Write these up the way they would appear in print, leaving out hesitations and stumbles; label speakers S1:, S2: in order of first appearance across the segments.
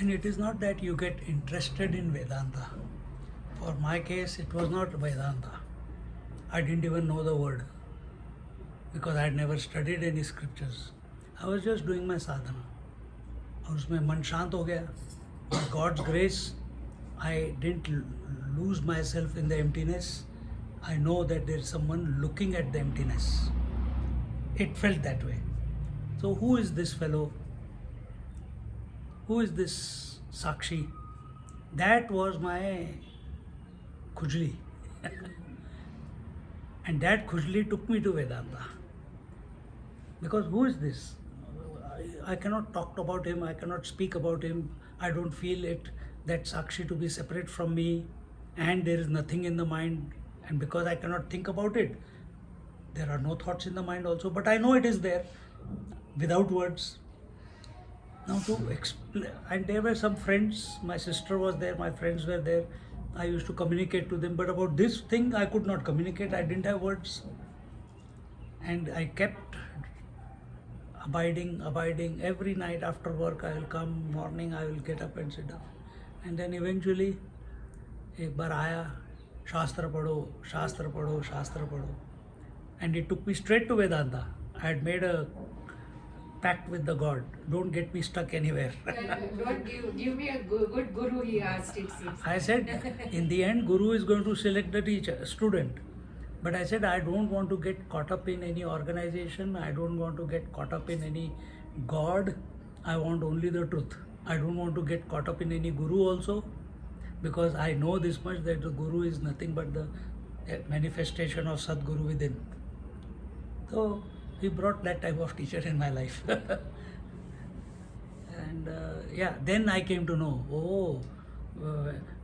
S1: And it is not that you get interested in Vedanta. For my case, it was not Vedanta. I didn't even know the word because I had never studied any scriptures. I was just doing my sadhana. और उसमें मन शांत हो गया. By God's grace, I didn't lose myself in the emptiness. I know that there is someone looking at the emptiness. It felt that way. So who is this fellow? Who is this Sakshi? That was my khujli. And that khujli took me to Vedanta. Because who is this? I cannot talk about him, I cannot speak about him. I don't feel it, that Sakshi to be separate from me, and there is nothing in the mind. And because I cannot think about it, there are no thoughts in the mind also, but I know it is there without words. Now to explain, and there were some friends, my sister was there, my friends were there. I used to communicate to them, but about this thing I could not communicate, I didn't have words. And I kept abiding. Every night after work I will come, morning I will get up and sit down. And then eventually, एक बार आया, शास्त्र पढ़ो. And it took me straight to Vedanta. I had made a pact with the God. Don't get me stuck anywhere.
S2: Don't give me a good guru, he asked, it seems.
S1: I said, in the end, Guru is going to select the student. But I said, I don't want to get caught up in any organization. I don't want to get caught up in any God. I want only the truth. I don't want to get caught up in any Guru also. Because I know this much, that the Guru is nothing but the manifestation of Sadguru within. So he brought that type of teacher in my life. And then I came to know,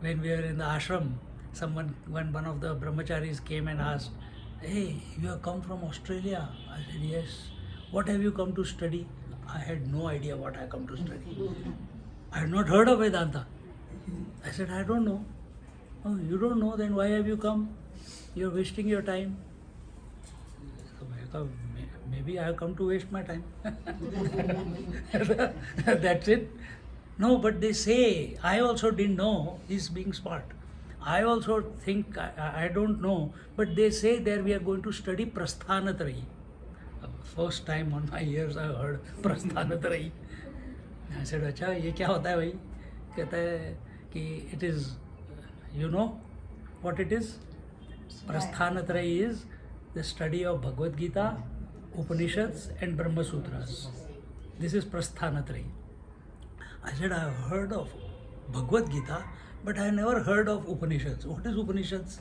S1: when we were in the ashram, one of the brahmacharis came and asked, hey, you have come from Australia? I said, yes. What have you come to study? I had no idea what I come to study. I had not heard of Vedanta. I said, I don't know. Oh, you don't know, then why have you come? You're wasting your time. So I thought, maybe I have come to waste my time. That's it. No, but they say, I also didn't know, he's being smart. I also think, I don't know, but they say there we are going to study Prasthanatrayi. First time on my ears I heard Prasthanatrayi. I said, अच्छा ये क्या होता है भाई? कहता है कि it is, you know what it is? Prasthanatrayi is the study of Bhagavad Gita, Upanishads and Brahma Sutras. This is Prasthanatrayi. I said, I have heard of Bhagavad Gita, but I never heard of Upanishads. What is Upanishads?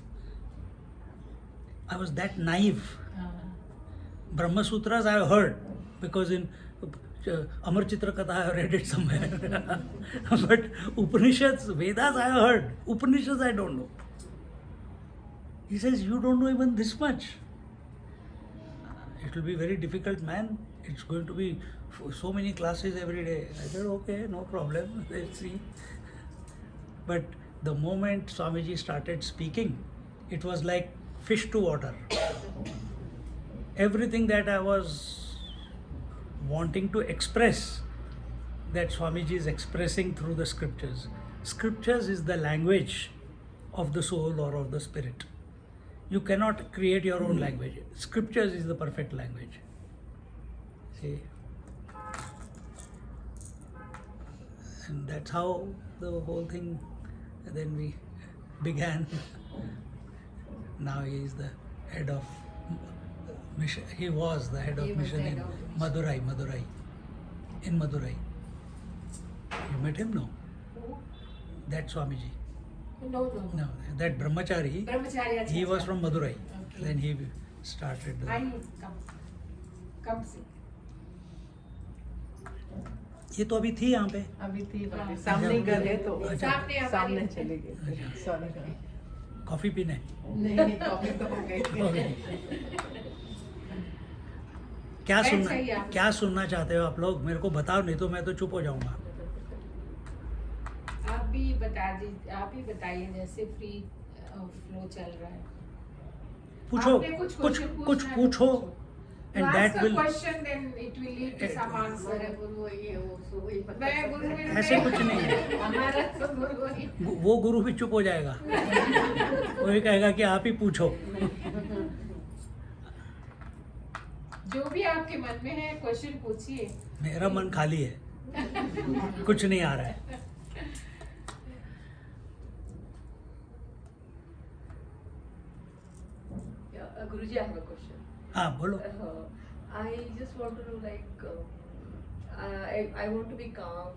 S1: I was that naive. Brahma Sutras I have heard, because in Amar Chitra Katha I have read it somewhere. But Upanishads, Vedas I have heard. Upanishads I don't know. He says, you don't know even this much. It will be very difficult, man. It's going to be so many classes every day. I said, okay, no problem. Let's see. But the moment Swamiji started speaking, it was like fish to water. Everything that I was wanting to express, that Swamiji is expressing through the scriptures. Scriptures is the language of the soul or of the spirit. You cannot create your own language. Scriptures is the perfect language. See? And that's how the whole thing, then we began. Now he is the head of mission. He was the head of mission in Madurai. In Madurai. You met him? No? That Swamiji.
S2: No.
S1: That Brahmachari, he was from Madurai.
S2: Okay.
S1: Then he started the...
S2: Come see.
S1: ये तो अभी थी यहाँ पे.
S3: अभी थी सामने गए तो सामने चले गए. सॉरी
S1: कॉफी पीने.
S3: नहीं कॉफी तो हो गई.
S1: क्या सुनना चाहते हो आप लोग? मेरे को बताओ, नहीं तो मैं तो चुप हो जाऊंगा.
S2: आप ही बताइए, जैसे फ्री फ्लो चल रहा है.
S1: पूछो, कुछ पूछो. and
S2: ask
S1: that
S2: a
S1: will
S2: question, then it will lead to some answer.
S4: हमारा गुरु वही है, वो सो वही पता
S2: मैं गुरु
S4: चलता है।
S2: will
S1: ऐसे
S2: say-
S1: कुछ नहीं है।
S4: हमारा तो गुरु वही।
S1: वो गुरु भी चुप हो जाएगा, वो ही कहेगा कि आप ही पूछो।
S2: जो भी आपके मन में है क्वेश्चन पूछिए।
S1: मेरा मन खाली है, कुछ नहीं आ रहा है।
S5: Guruji, I have a question.
S1: हाँ बोलो।
S5: I just want to know, like, I want to be calm,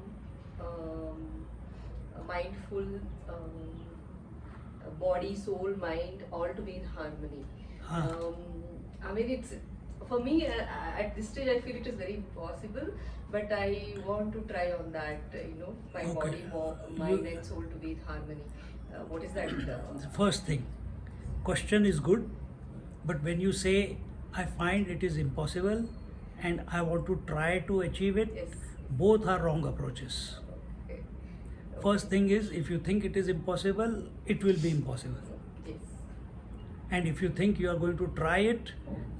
S5: mindful, body, soul, mind, all to be in harmony.
S1: हाँ।
S5: I mean, it's for me at this stage. I feel it is very impossible, but I want to try on that. My
S1: Okay.
S5: body, mind, and soul to be in harmony. What is that?
S1: First thing, question is good, but when you say I find it is impossible and I want to try to achieve it,
S5: Yes.
S1: both are wrong approaches.
S5: Okay.
S1: First thing is, if you think it is impossible, it will be impossible.
S5: Yes.
S1: And if you think you are going to try it,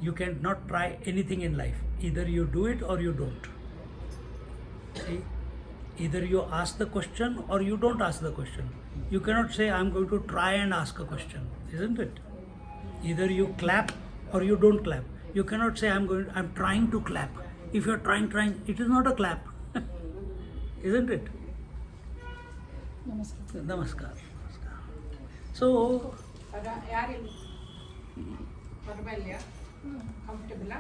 S1: you cannot try anything in life. Either you do it or you don't. See? Either you ask the question or you don't ask the question. You cannot say, I'm going to try and ask a question, isn't it? Either you clap or you don't clap. You cannot say, I'm trying to clap. If you're trying, it is not a clap. Isn't it? Namaskar. Namaskar. So,
S2: ಯಾರಿಲ್ಲ ಪರವಾಗಿಲ್ಲ comfortable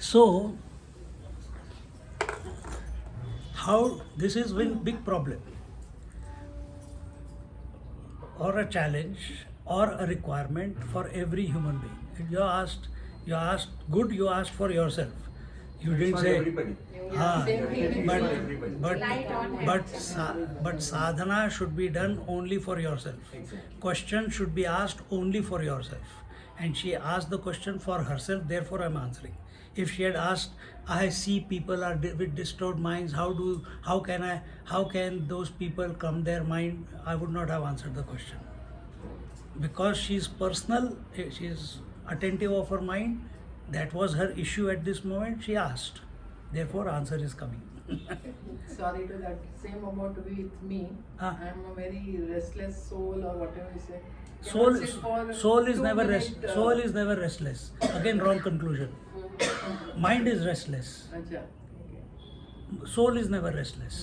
S1: So, how this is one big problem or a challenge or a requirement for every human being. If you asked good, you asked for yourself. You didn't
S6: for
S1: say,
S6: everybody.
S1: "Ah, but
S6: everybody.
S2: Light on
S1: but sadhana should be done only for yourself.
S6: Exactly.
S1: Question should be asked only for yourself. And she asked the question for herself, therefore I'm answering. If she had asked, I see people are with disturbed minds, how can those people calm their mind, I would not have answered the question. Because she's personal, she is attentive of her mind, that was her issue at this moment, she asked. Therefore answer is coming.
S3: Sorry to that. Same about with me.
S1: Ah.
S3: I'm a very restless soul or whatever you say.
S1: Soul,
S3: Cannot sit for
S1: soul is
S3: 2
S1: never
S3: minute,
S1: soul is never restless. Again, wrong conclusion. Mind is restless.
S3: Acha. Okay.
S1: Soul is never restless.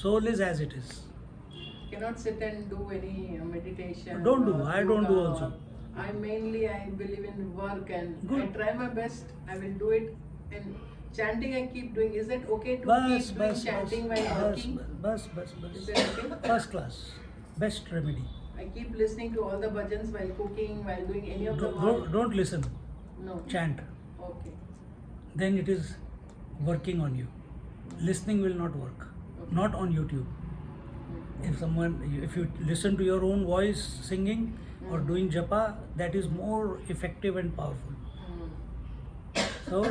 S1: Soul is as it is.
S3: Cannot sit and do any meditation.
S1: Don't do.
S3: or
S1: I don't do
S3: yoga
S1: also.
S3: or- I believe in work and
S1: Good.
S3: I try my best. I will do it. And chanting I keep doing. Is it okay to
S1: Bas,
S3: keep doing
S1: bas,
S3: chanting while
S1: bas,
S3: working?
S1: bas.
S3: Is it okay?
S1: First class. Best remedy.
S3: I keep listening to all the bhajans while cooking, while doing any of the work.
S1: Don't listen.
S3: No.
S1: Chant.
S3: Okay.
S1: Then it is working on you. Listening will not work. Not on YouTube. If you listen to your own voice singing or doing japa, that is more effective and powerful. So,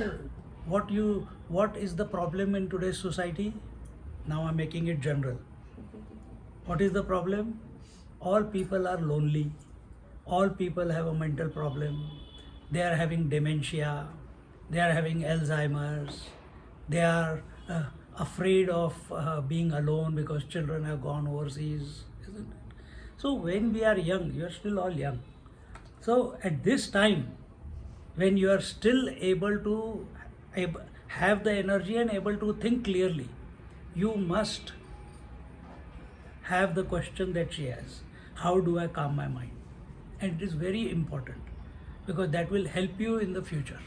S1: what is the problem in today's society? Now I'm making it general. What is the problem? All people are lonely. All people have a mental problem. They are having dementia. They are having Alzheimer's. They are afraid of being alone because children have gone overseas, isn't it? So when we are young, you are still all young. So at this time, when you are still able to have the energy and able to think clearly, you must have the question that she has. How do I calm my mind? And it is very important because that will help you in the future.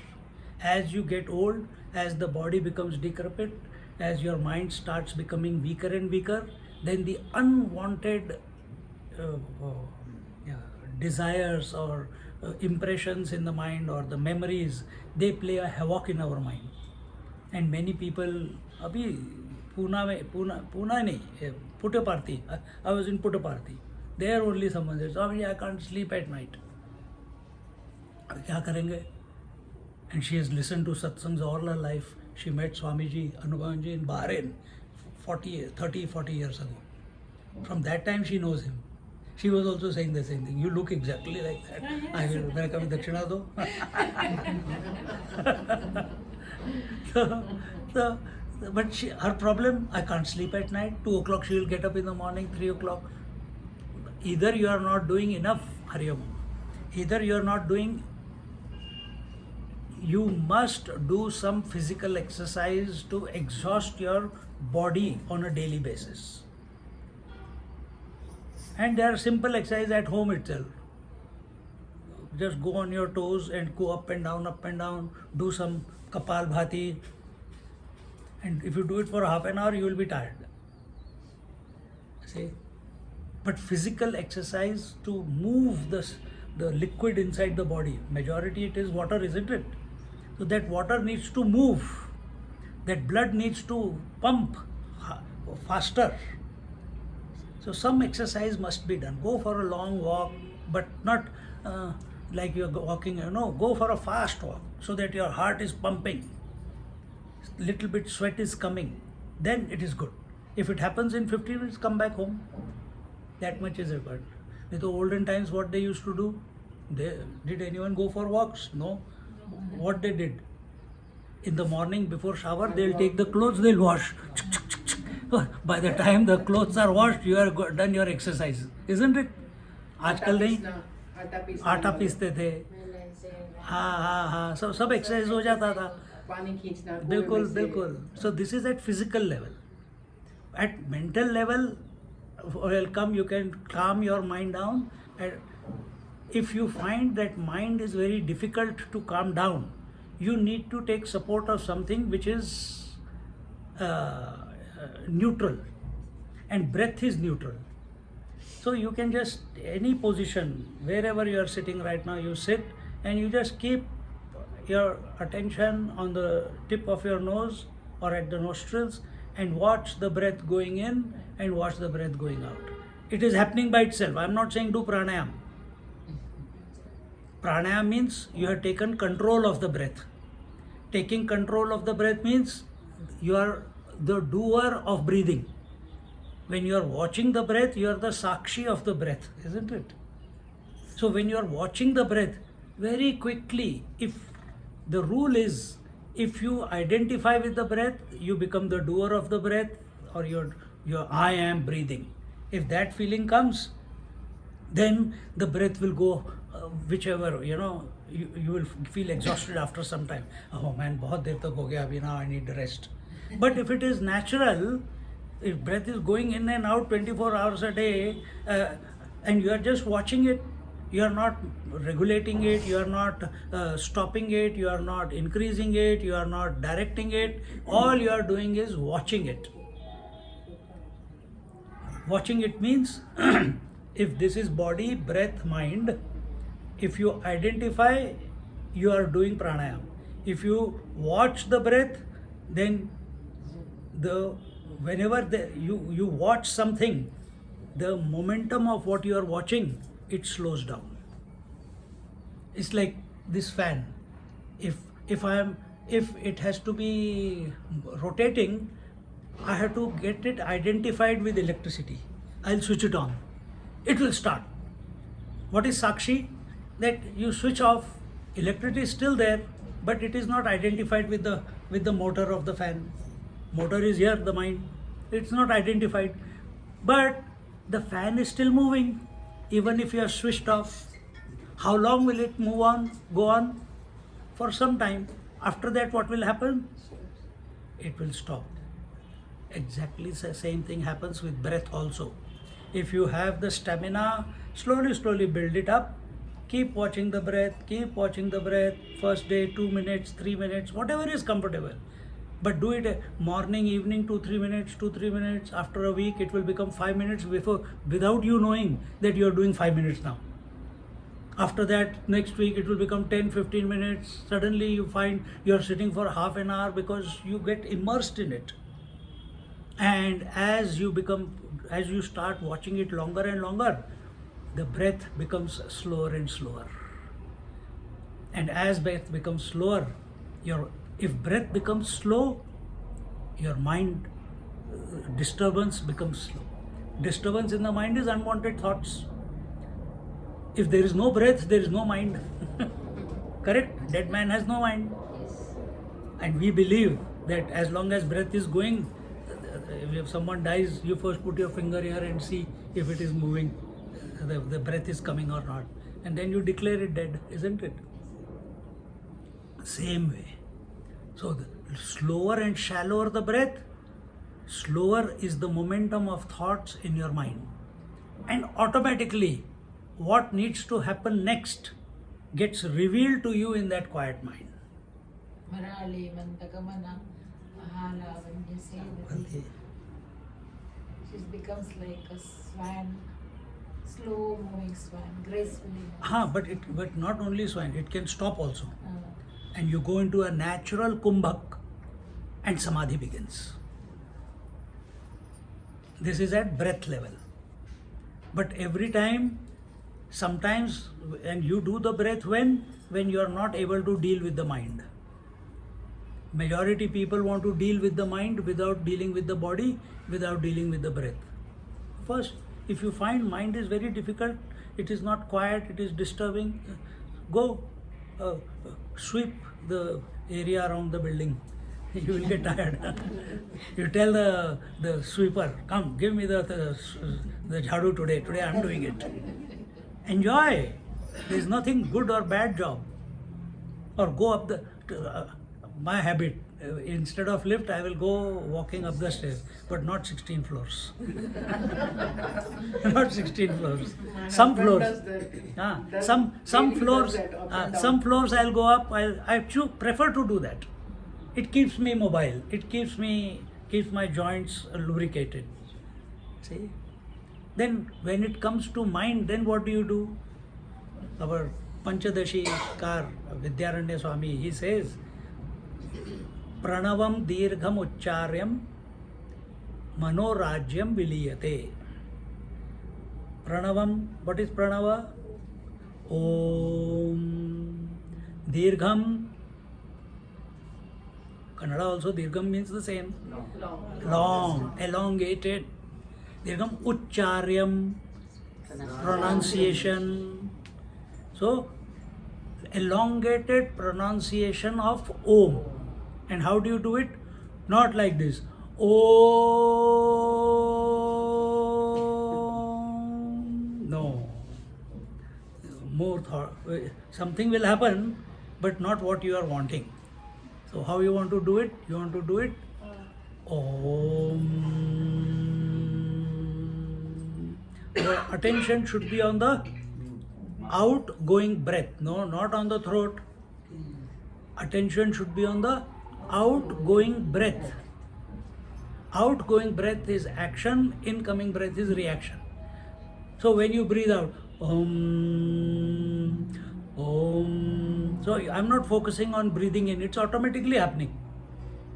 S1: As you get old, as the body becomes decrepit, as your mind starts becoming weaker and weaker, then the unwanted desires or impressions in the mind or the memories, they play a havoc in our mind. And many people, abhi Pune, Puttaparthi, I was in Puttaparthi. There only someone says, Swami, I can't sleep at night. अब क्या करेंगे? And she has listened to satsangs all her life. She met Swamiji, Anubhavanji in Bahrain 40 years ago. From that time she knows him. She was also saying the same thing. You look exactly like that. I will, मेरा कभी दक्षिणा दो. so, but her problem, I can't sleep at night. 2 o'clock she will get up in the morning, 3 o'clock. Either you are not doing enough, Hariom. Either you are not doing, you must do some physical exercise to exhaust your body on a daily basis. And there are simple exercises at home itself. Just go on your toes and go up and down, do some Kapal Bhati. And if you do it for half an hour, you will be tired. See? But physical exercise to move the liquid inside the body, majority it is water, isn't it? So that water needs to move. That blood needs to pump faster. So some exercise must be done. Go for a long walk, but not like you're walking, go for a fast walk so that your heart is pumping. Little bit sweat is coming. Then it is good. If it happens in 15 minutes, come back home. That much is required. In the olden times, what they used to do? Did anyone go for walks? No. What they did? In the morning before shower, they'll take the clothes, they'll wash. By the time the clothes are washed, you are done your exercise, isn't it? आजकल नहीं आटा पीसते थे हाँ so सब exercise हो जाता था
S3: पानी खींचना
S1: बिल्कुल so this is at physical level. At mental level, welcome, you can calm your mind down. And if you find that mind is very difficult to calm down, you need to take support of something which is neutral, and breath is neutral. So you can just, any position, wherever you are sitting right now, you sit and you just keep your attention on the tip of your nose or at the nostrils and watch the breath going in and watch the breath going out. It is happening by itself. I am not saying do pranayam. Pranayam means you have taken control of the breath. Taking control of the breath means you are the doer of breathing. When you are watching the breath, you are the sakshi of the breath, isn't it? So when you are watching the breath, very quickly, if the rule is, if you identify with the breath, you become the doer of the breath, or your I am breathing. If that feeling comes, then the breath will go whichever, you will feel exhausted after some time. Oh man, bahut der tak ho gaya, abhi now I need rest. But if it is natural, if breath is going in and out 24 hours a day, and you are just watching it, you are not regulating it, you are not stopping it, you are not increasing it, you are not directing it, all you are doing is watching it. Watching it means, if this is body, breath, mind, if you identify, you are doing pranayam. If you watch the breath, then whenever you watch something, the momentum of what you are watching, it slows down. It's like this fan. If it has to be rotating, I have to get it identified with electricity. I'll switch it on. It will start. What is Sakshi? That you switch off, electricity is still there, but it is not identified with the motor of the fan. Motor is here, the mind. It's not identified. But the fan is still moving, even if you are switched off. How long will it go on? For some time. After that, what will happen? It will stop. Exactly the same thing happens with breath also. If you have the stamina, slowly build it up. Keep watching the breath, First day, 2 minutes, 3 minutes, whatever is comfortable. But do it morning, evening, 2-3 minutes. After a week, it will become 5 minutes without you knowing that you are doing 5 minutes now. After that, next week, it will become 10-15 minutes. Suddenly, you find you are sitting for half an hour because you get immersed in it. And as you start watching it longer and longer, the breath becomes slower and slower. And as breath becomes slower, if breath becomes slow, your mind disturbance becomes slow. Disturbance in the mind is unwanted thoughts. If there is no breath, there is no mind. Correct? Dead man has no mind. And we believe that as long as breath is going, if someone dies, you first put your finger here and see if it is moving, the breath is coming or not. And then you declare it dead, isn't it? Same way. So the slower and shallower the breath, slower is the momentum of thoughts in your mind. And automatically, what needs to happen next gets revealed to you in that quiet mind.
S4: Marali, Mantagamana, Mahala, when you say that she becomes like a swan, slow moving swan, gracefully.
S1: But not only swan, it can stop also. And you go into a natural kumbhak and samadhi begins. This is at breath level. But every time, sometimes, and you do the breath when you are not able to deal with the mind. Majority people want to deal with the mind without dealing with the body, without dealing with the breath. First, if you find mind is very difficult, it is not quiet, it is disturbing, go sweep the area around the building. You will get tired. You tell the sweeper, come, give me the jhadu today. Today I am doing it. Enjoy. There is nothing good or bad job. Or go up my habit, instead of lift, I will go walking up the stairs, but not 16 floors. Not 16 floors. Some floors. Some floors I'll go up. I prefer to do that. It keeps me mobile. It keeps my joints lubricated. See? Then when it comes to mind, then what do? Our Panchadashi Kar, Vidyaranya Swami, he says, Pranavam dirgham uccharyam manorajyam viliyate. Pranavam, what is pranava? Om. Dirgham, Kannada also dirgham means the same. Long, elongated. Dirgham uccharyam, pronunciation. So, elongated pronunciation of Om. And how do you do it? Not like this. Om. No. More thought. Something will happen, but not what you are wanting. So how you want to do it? You want to do it? Om. Your attention should be on the outgoing breath. No, not on the throat. Attention should be on the outgoing breath. Outgoing breath is action, incoming breath is reaction. So when you breathe out, Om, Om. So I'm not focusing on breathing in, it's automatically happening.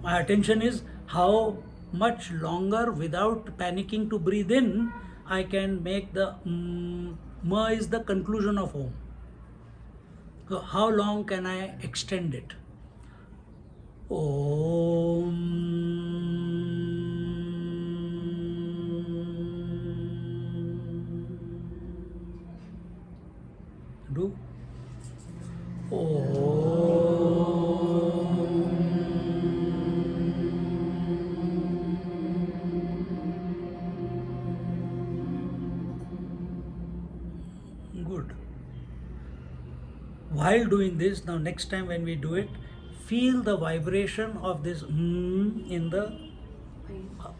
S1: My attention is how much longer without panicking to breathe in, I can make the Ma is the conclusion of Om. So how long can I extend it? Om. Do. Good. While doing this, now next time when we do it, feel the vibration of this in the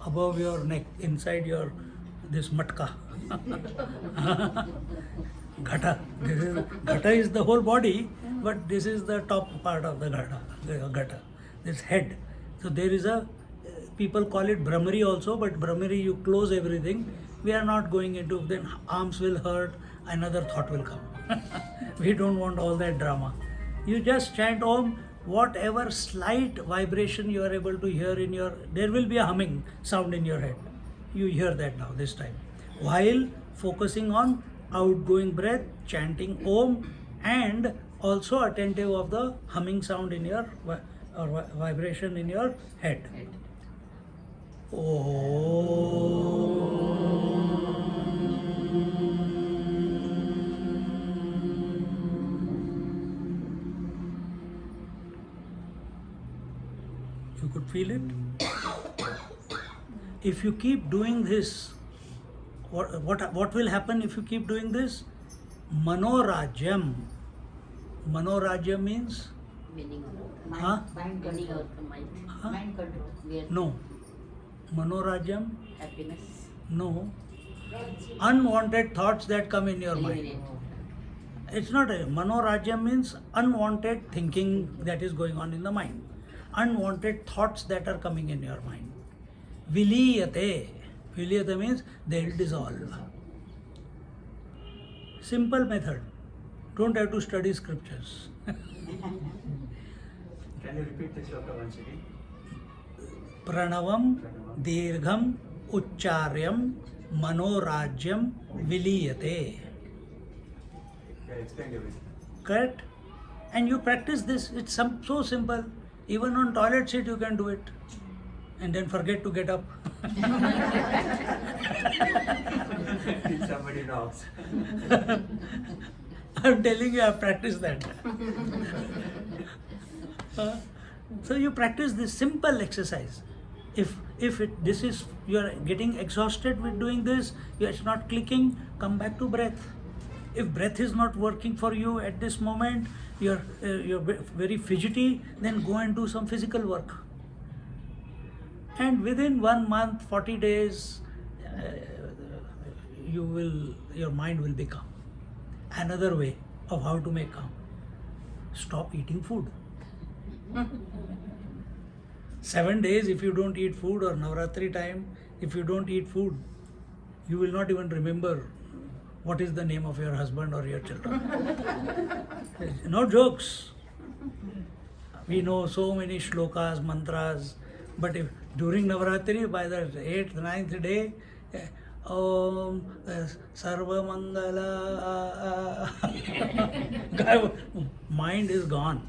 S1: above your neck, inside your this matka. Ghata. Ghata is the whole body, but this is the top part of the ghata, this head. So there is people call it Brahmari also, but Brahmari you close everything. We are not going into, then arms will hurt, another thought will come. We don't want all that drama. You just chant Om, whatever slight vibration you are able to hear in your, there will be a humming sound in your head. You hear that now, this time. While focusing on outgoing breath, chanting Om, and also attentive of the humming sound in your, or vibration in your head. Om. Feel it? If you keep doing this, what will happen if you keep doing this? Manorajyam. Manorajyam means?
S6: Winning over
S1: Huh?
S6: mind winning over the mind.
S1: Huh?
S6: Mind control. Where
S1: No. Manorajyam?
S6: happiness.
S1: No. Unwanted thoughts that come in your mind.
S6: Eliminate.
S1: It's not a Manorajyam means unwanted thinking that is going on in the mind. Unwanted thoughts that are coming in your mind. Viliyate. Viliyate means they will dissolve. Simple method. Don't have to study scriptures.
S7: Can you repeat this shloka once again?
S1: Pranavam dirgham uccharyam manorajyam viliyate.
S7: Yeah, explain everything.
S1: Correct? And you practice this. It's so simple. Even on toilet seat you can do it. And then forget to get up.
S7: If somebody knocks.
S1: I'm telling you, I've practiced that. So you practice this simple exercise. If this is, you are getting exhausted with doing this, it's not clicking, come back to breath. If breath is not working for you at this moment, you're very fidgety, then go and do some physical work. And within 1 month, 40 days, your mind will be calm. Another way of how to make calm: stop eating food. 7 days if you don't eat food, or Navratri time, if you don't eat food, you will not even remember what is the name of your husband or your children. No jokes. We know so many shlokas, mantras, but if during Navratri, by the 8th, 9th day, Om Sarva Mangala, mind is gone.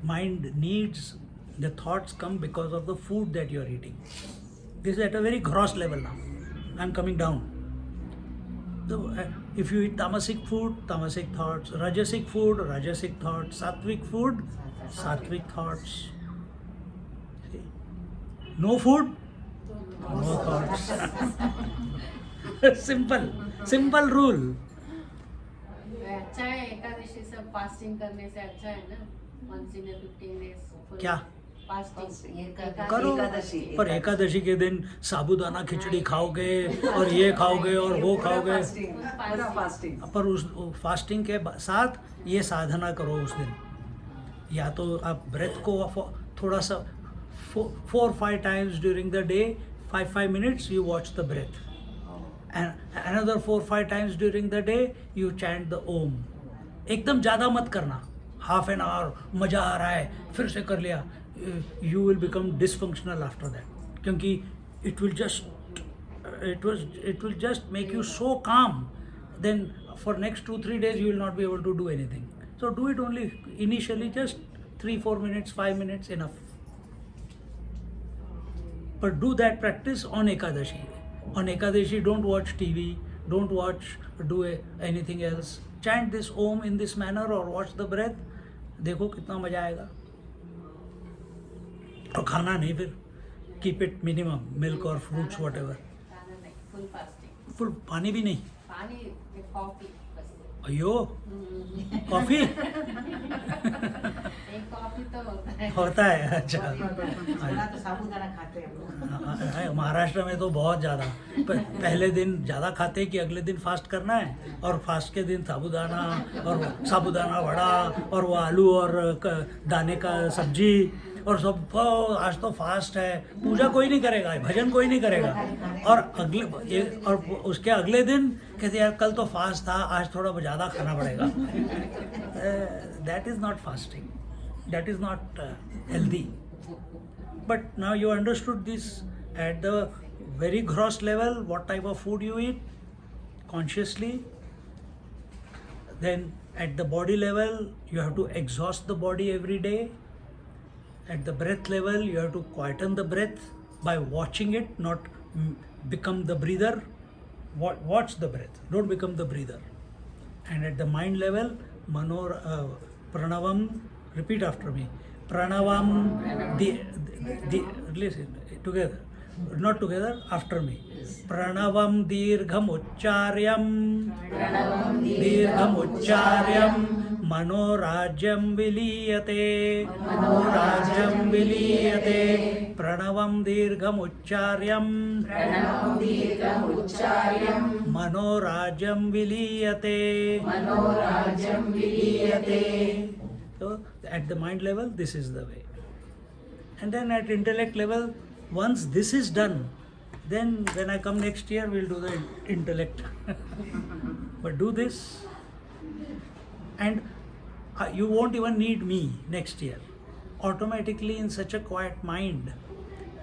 S1: Mind needs, the thoughts come because of the food that you are eating. This is at a very gross level now. I am coming down. So, if you eat tamasic food, tamasic thoughts; rajasic food, rajasic thoughts; sattvic food, sattvic thoughts. See? No food, no thoughts. Simple rule.
S6: अच्छा है एकादशी सब fasting करने से अच्छा है ना once in a 15 days
S1: क्या?
S6: Fasting
S1: करो, पर एकादशी के दिन साबूदाना खिचड़ी खाओगे और ये खाओगे और वो खाओगे,
S3: फास्टिंग
S1: पर उस फास्टिंग के साथ ये साधना करो उस दिन. या तो आप ब्रेथ को थोड़ा सा 4-5 times during the day, 5 minutes you watch the breath, and another 4-5 times during the day you chant the Om. एकदम ज़्यादा मत करना, half an hour मज़ा आ रहा है फिर से कर लिया. You will become dysfunctional after that, क्योंकि it will just make you so calm. Then for next 2-3 days you will not be able to do anything. So do it only initially, just 3-4 minutes, 5 minutes, enough. But do that practice on Ekadashi. On Ekadashi, don't watch TV, don't do anything else. Chant this Om in this manner or watch the breath. देखो कितना मजा आएगा. और खाना नहीं, फिर keep it minimum, milk or fruits, whatever.
S6: Full fasting
S1: full पानी भी नहीं.
S6: पानी with coffee बस
S1: अयो, कॉफी
S6: एक कॉफी तो होता है
S1: होता है. अच्छा,
S3: थोड़ा तो साबूदाना खाते हैं हम लोग.
S1: महाराष्ट्र में तो बहुत ज़्यादा. पहले दिन ज़्यादा खाते हैं कि अगले दिन फास्ट करना है, और फास्ट के दिन साबूदाना और साबूदाना वड़ा और वो आलू और दाने का सब्जी और सब. आज तो फास्ट है, पूजा कोई नहीं करेगा, भजन कोई नहीं करेगा. और उसके अगले दिन कहते यार कल तो फास्ट था, आज थोड़ा ज़्यादा खाना पड़ेगा. That is not fasting, that is not healthy. But now you understood this at the very gross level, what type of food you eat consciously. Then at the body level, you have to exhaust the body every day. At the breath level, you have to quieten the breath by watching it, not become the breather. Watch the breath, don't become the breather. And at the mind level, pranavam, repeat after me, Pranavam, listen, together, not together, after me. Pranavam dirgham uccharyam, manorajyam viliyate, Pranavam dirgham uccharyam, manorajyam viliyate. So at the mind level, this is the way. And then at intellect level, once this is done, then when I come next year, we'll do the intellect. But do this, and you won't even need me next year. Automatically, in such a quiet mind,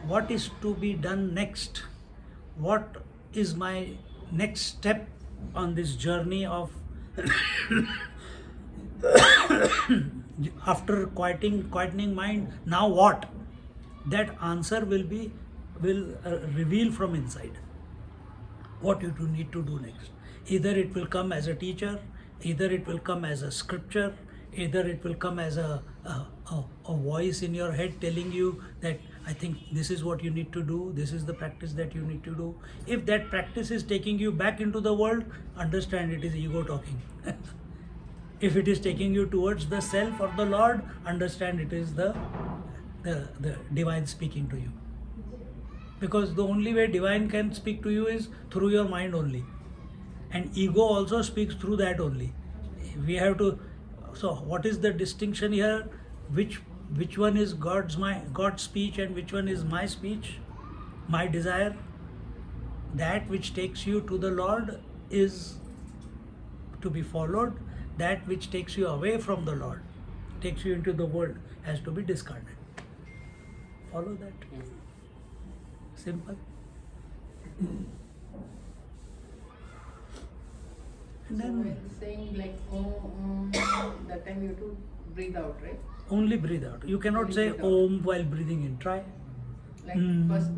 S1: what is to be done next? What is my next step on this journey of after quietening mind? Now what? That answer will reveal from inside what you need to do next. Either it will come as a teacher, either it will come as a scripture, either it will come as a voice in your head telling you that I think this is what you need to do, this is the practice that you need to do. If that practice is taking you back into the world, understand it is ego talking. If it is taking you towards the self or the Lord, understand it is the divine speaking to you. Because the only way divine can speak to you is through your mind only. And ego also speaks through that only. We have to, so what is the distinction here? Which one is God's speech and which one is my speech, my desire? That which takes you to the Lord is to be followed. That which takes you away from the Lord, takes you into the world, has to be discarded. Follow that. Simple. And
S3: So
S1: then
S3: when saying like that time you have to breathe out, right?
S1: only breathe out. You cannot
S3: Only
S1: say
S3: breathe out.
S1: Om while breathing in. Try.
S3: Like first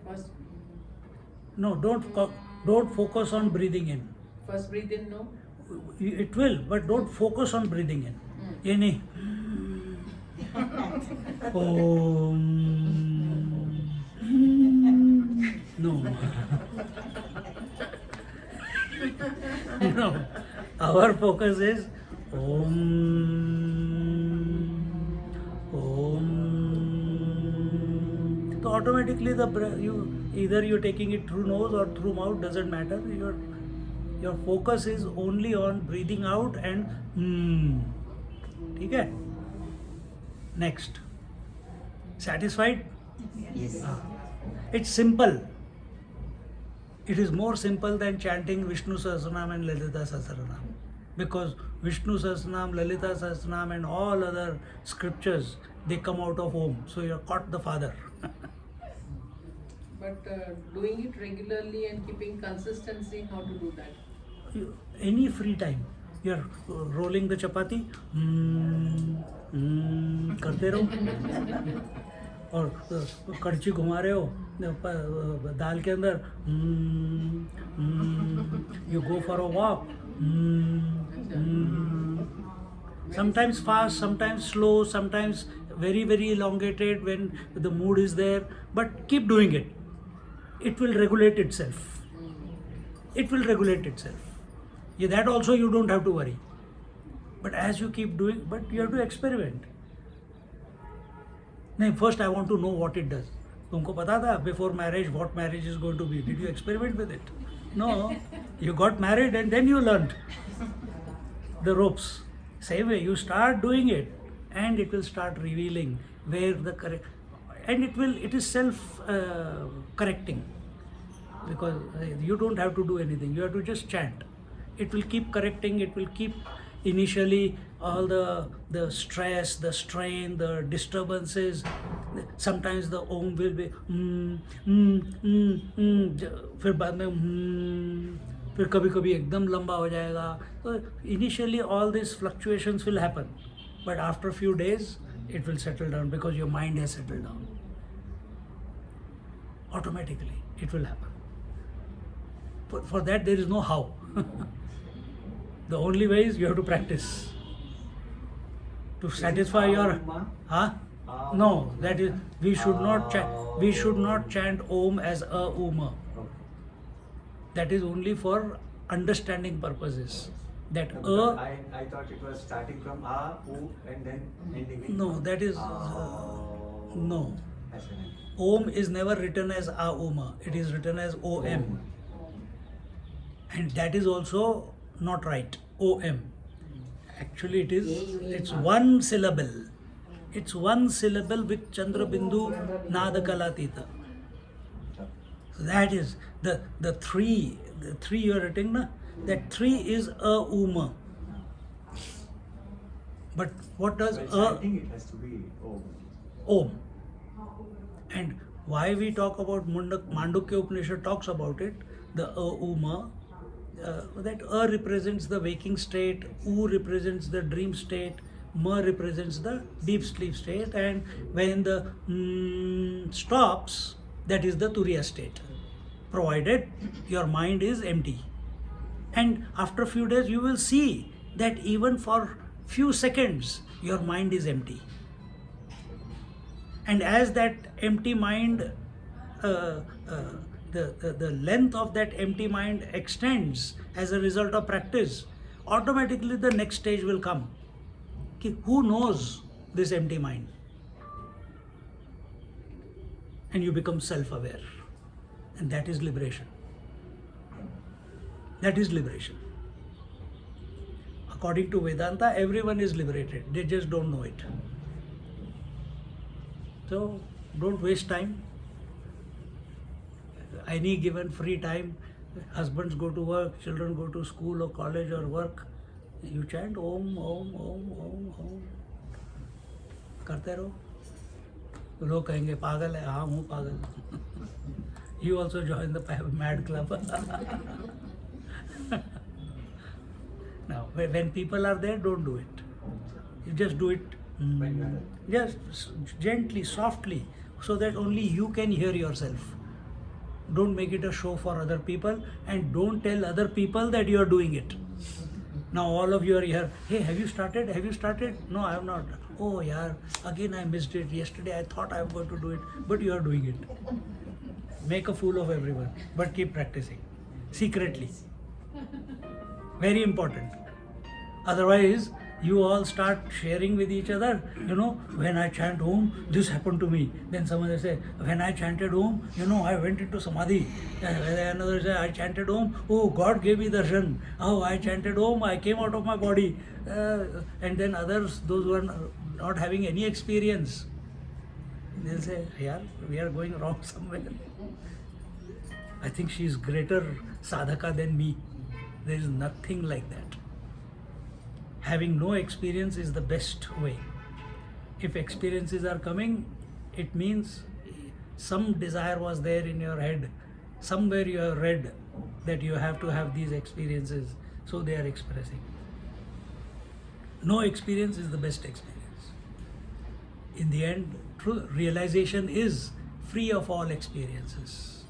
S3: first
S1: No, don't focus on breathing in.
S3: first breathe in, no?
S1: It will, but don't focus on breathing in. ये नहीं. Om. No. No. Our focus is Om. So automatically either you're taking it through nose or through mouth, doesn't matter. Your focus is only on breathing out and ठीक है? Next. Satisfied?
S7: Yes.
S1: It's simple. It is more simple than chanting Vishnu Sahasranam and Lalita Sahasranam. Because Vishnu Sahasranam, Lalita Sahasranam and all other scriptures, they come out of Om. So you have caught the Father.
S3: But doing it regularly and keeping consistency, how to do that?
S1: Any free time. You are rolling the chapati, करते रहो. और कड़छी घुमा रहे हो दाल के अंदर, you go for a walk, sometimes fast, sometimes slow, sometimes very very elongated when the mood is there, but keep doing it. It will regulate itself. It will regulate itself. Yeah, that also you don't have to worry. But as you keep doing, but you have to experiment. No, first I want to know what it does. तुमको पता था before marriage what marriage is going to be? Did you experiment with it? No. You got married and then you learned the ropes. Same way, you start doing it and it will start revealing where the correct, and it is self correcting, because you don't have to do anything. You have to just chant. It will keep correcting. It will keep initially all the stress, the strain, the disturbances. Sometimes the Om will be फिर बाद में फिर कभी-कभी एकदम लंबा हो जाएगा. So initially all these fluctuations will happen, but after a few days it will settle down because your mind has settled down. Automatically it will happen. For that there is no how. The only way is you have to practice. To satisfy your... Huh? No, that is, we should not chant Om as a Uma.
S7: Okay.
S1: That is only for understanding purposes. That
S7: No, because I thought it was starting from A, U, and then ending in
S1: no, that is no.
S7: As an end.
S1: Om is never written as A Uma. It is written as OM. And that is also not right. OM. Actually, it's one syllable. It's one syllable with Chandra Bindu Nada Kalatita. So that is the three you are writing, na? That three is a Uma. But what does
S7: Well, I think it has to be Om.
S1: Om? And why we talk about Mandukya Upanishad talks about it, the Uma, that represents the waking state, U represents the dream state, Ma represents the deep sleep state, and when the stops, that is the Turiya state, provided your mind is empty. And after a few days, you will see that even for few seconds, your mind is empty. And as that empty mind, the length of that empty mind extends as a result of practice, automatically the next stage will come. Who knows this empty mind? And you become self-aware. And that is liberation. That is liberation. According to Vedanta, everyone is liberated. They just don't know it. So don't waste time. Any given free time, husbands go to work, children go to school or college or work, you chant Om, Om, Om, Om, Om. करते रहो. लोग कहेंगे पागल है. हाँ हूँ पागल. You also join the mad club. Now, when people are there, don't do it. You just do it just gently, softly, so that only you can hear yourself. Don't make it a show for other people, and don't tell other people that you are doing it. Now all of you are here. Hey, have you started? Have you started? No, I have not. Oh, yaar, again I missed it. Yesterday I thought I was going to do it, but you are doing it. Make a fool of everyone, but keep practicing secretly. Very important. Otherwise, you all start sharing with each other. You know, when I chant Om, this happened to me. Then someone will say, when I chanted Om, you know, I went into Samadhi. Another say, I chanted Om, oh, God gave me darshan. Oh, I chanted Om, I came out of my body. And then others, those who are not having any experience, they'll say, yeah, we are going wrong somewhere. I think she is greater sadhaka than me. There is nothing like that. Having no experience is the best way. If experiences are coming, it means some desire was there in your head. Somewhere you have read that you have to have these experiences, so they are expressing. No experience is the best experience. In the end, true realization is free of all experiences.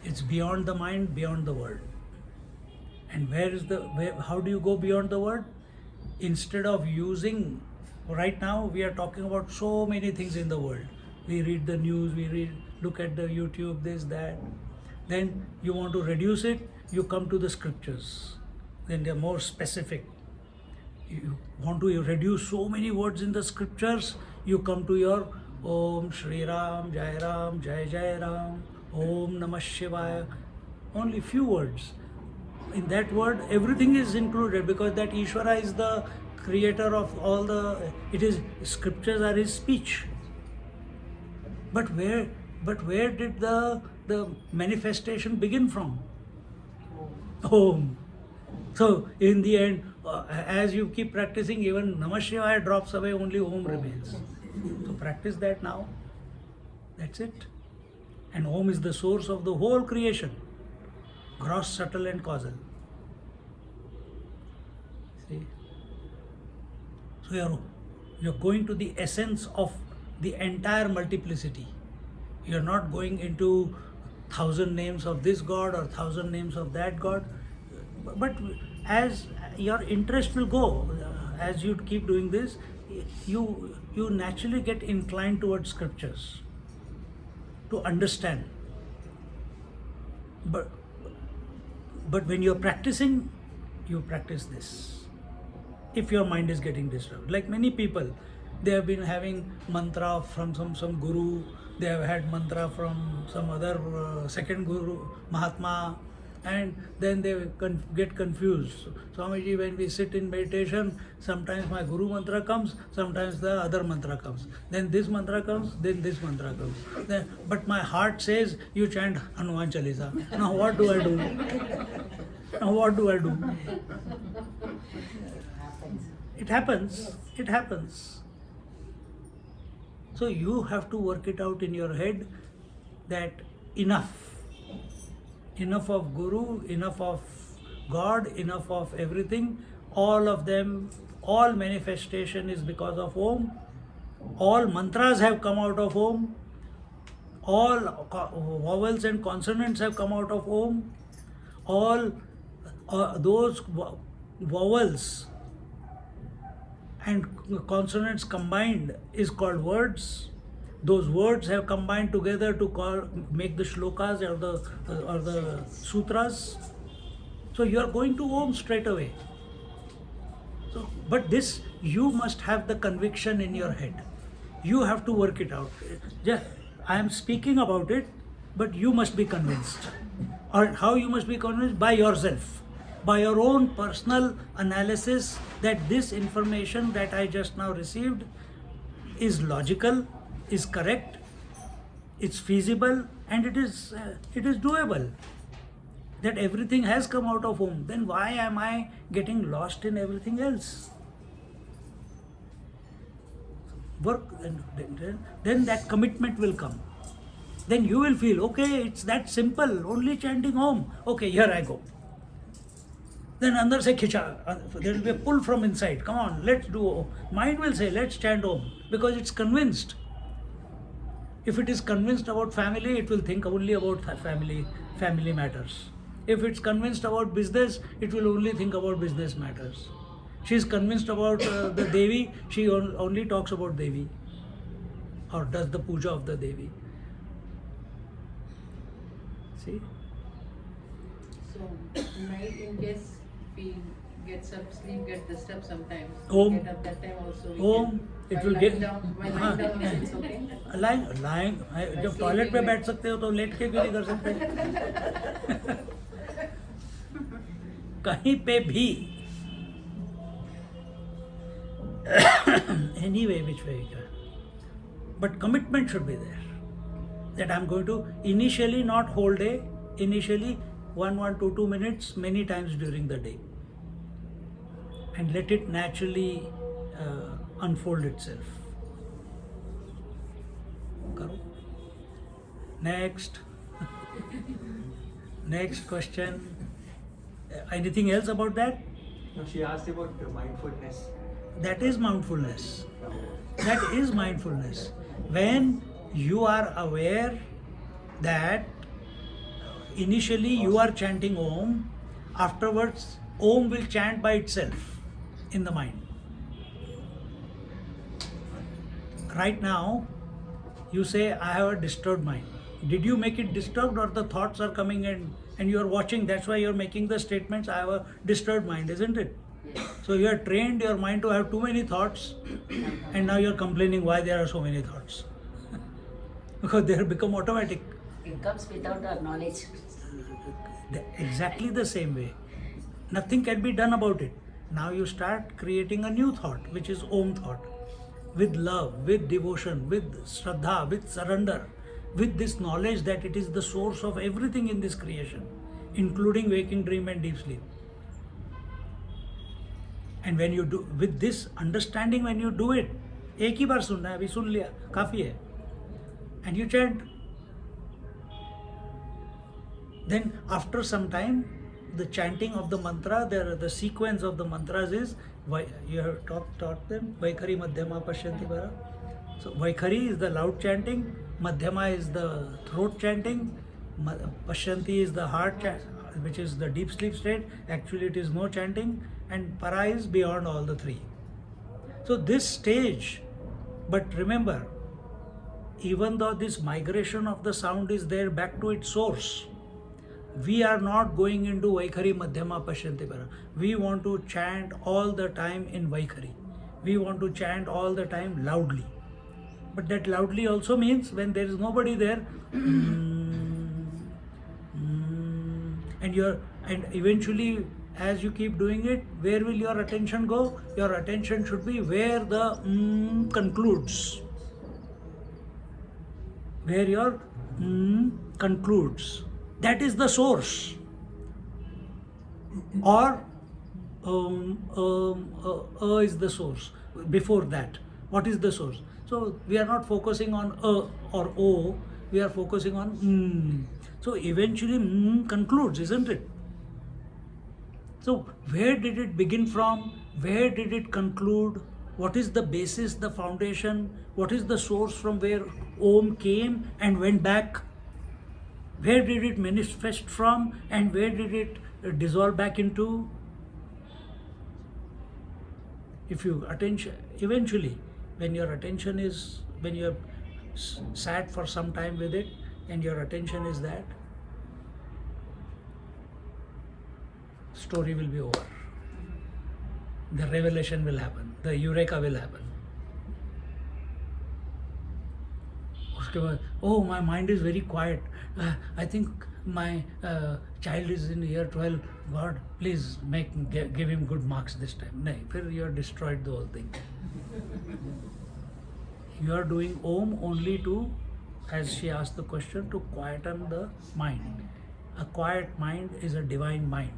S1: It's beyond the mind, beyond the world. And how do you go beyond the world? Instead of using, right now we are talking about so many things in the world. We read the news, look at the YouTube, this, that. Then you want to reduce it, you come to the scriptures. Then they are more specific. You want to reduce so many words in the scriptures, you come to your Om Shri Ram, Jai Ram, Jai Jai Ram, Om Namah Shivaya. Only few words. In that word, everything is included, because that Ishvara is the creator of all scriptures are his speech. But where did the manifestation begin from? Om. So in the end, as you keep practicing, even Namah Shivaya drops away, only Om remains. So practice that now. That's it. And Om is the source of the whole creation. Gross, subtle and causal. See? So you're going to the essence of the entire multiplicity. You're not going into 1,000 names of this God or 1,000 names of that God. But as your interest will go, as you keep doing this, you naturally get inclined towards scriptures to understand. But when you're practicing, you practice this. If your mind is getting disturbed, like many people, they have been having mantra from some guru, they have had mantra from some other second guru, Mahatma, and then they get confused. Swamiji, when we sit in meditation, sometimes my guru mantra comes, sometimes the other mantra comes, then this mantra comes, then this mantra comes, but my heart says you chant Hanuman Chalisa. Now what do I do? Now what do I do? It happens. So you have to work it out in your head that enough of Guru, enough of God, enough of everything. All of them, all manifestation is because of Om. All mantras have come out of Om. All vowels and consonants have come out of Om. All those vowels and consonants combined is called words. Those words have combined together to make the shlokas or the sutras. So you are going to Om straight away. So, but this, you must have the conviction in your head. You have to work it out. I am speaking about it, but you must be convinced. Or how you must be convinced? By yourself. By your own personal analysis that this information that I just now received is logical, is correct, it's feasible, and it is doable. That everything has come out of Om. Then why am I getting lost in everything else? Work, then that commitment will come. Then you will feel, okay, it's that simple, only chanting Om. Okay, here I go. Then under say khicha, there will be a pull from inside. Come on, let's do Om. Mind will say, let's chant Om, because it's convinced. If it is convinced about family, it will think only about family matters. If it's convinced about business, it will only think about business matters. She is convinced about the Devi, she only talks about Devi or does the puja of the Devi. See?
S3: So, night in case we get some sleep, get disturbed sometimes.
S1: Om.
S3: Get up that time also.
S1: Om. It will get.
S3: While lying down, it's okay.
S1: lying जब toilet पे बैठ सकते हो तो late के क्यों नहीं कर सकते? कहीं पे भी anyway, which way you can. But commitment should be there. That I'm going to initially not whole day, initially 2 minutes many times during the day. And let it naturally unfold itself. Karo. Next. Next question. Anything else about that?
S7: No, she asked about mindfulness.
S1: That is mindfulness. That is mindfulness. When you are aware that initially you are chanting Om, afterwards Om will chant by itself in the mind. Right now, you say, I have a disturbed mind. Did you make it disturbed, or the thoughts are coming in and you are watching? That's why you are making the statements, I have a disturbed mind, isn't it? So you have trained your mind to have too many thoughts, and now you are complaining why there are so many thoughts. Because they have become automatic.
S8: It comes without our knowledge.
S1: Exactly the same way. Nothing can be done about it. Now you start creating a new thought, which is Om thought. With love, with devotion, with Shraddha, with surrender, with this knowledge that it is the source of everything in this creation, including waking dream and deep sleep. And when you do, with this understanding, when you do it, एक ही बार सुनना है, अभी सुन लिया, काफी है, and you chant. Then after some time, the chanting of the mantra, the sequence of the mantras is, you have taught them, Vaikhari Madhyama Pashyanti Para. So Vaikhari is the loud chanting, Madhyama is the throat chanting, Pashyanti is the heart which is the deep sleep state. Actually it is no chanting, and Para is beyond all the three. So this stage, but remember, even though this migration of the sound is there back to its source, we are not going into Vaikhari Madhyama Pashyanti Para. We want to chant all the time in Vaikhari. We want to chant all the time loudly. But that loudly also means when there is nobody there, and eventually as you keep doing it, where will your attention go? Your attention should be where the concludes. Where your concludes. That is the source. Or is the source. Before that, what is the source? So we are not focusing on or O, we are focusing on So eventually concludes, isn't it? So where did it begin from? Where did it conclude? What is the basis, the foundation? What is the source from where Om came and went back? Where did it manifest from and where did it dissolve back into? If you attention, eventually, when your attention is, when you have sat for some time with it and your attention is that, story will be over. The revelation will happen, the eureka will happen. उसके बाद, oh, my mind is very quiet. I think my child is in year 12. God, please give him good marks this time. No, फिर you have destroyed the whole thing. You are doing Om only to, as she asked the question, to quieten the mind. A quiet mind is a divine mind.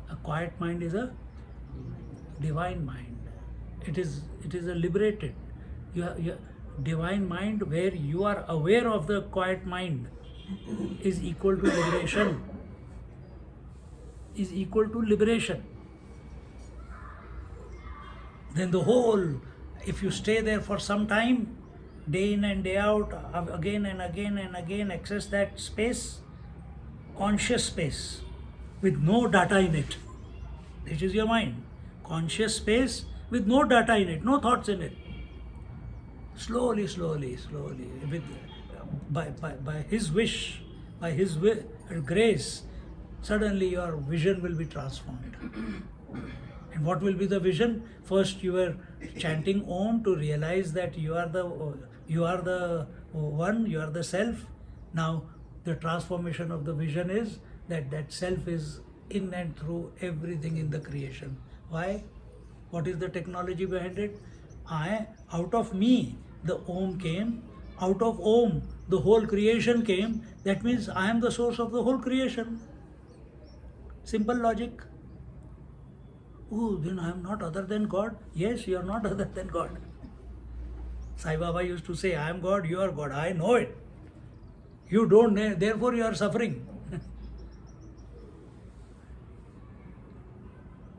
S1: A quiet mind is a divine mind. It is a liberated. Divine mind where you are aware of the quiet mind is equal to liberation. Is equal to liberation. Then the whole, if you stay there for some time, day in and day out, again and again and again, access that space, conscious space, with no data in it. This is your mind. Conscious space with no data in it, no thoughts in it. Slowly, with, by His wish, by His grace, suddenly your vision will be transformed. And what will be the vision? First you were chanting Om to realize that you are the one, you are the self. Now the transformation of the vision is that self is in and through everything in the creation. Why? What is the technology behind it? Out of me, the Om came. Out of Om, the whole creation came. That means I am the source of the whole creation. Simple logic. Oh, then I am not other than God. Yes, you are not other than God. Sai Baba used to say, I am God, you are God. I know it. You don't, therefore you are suffering.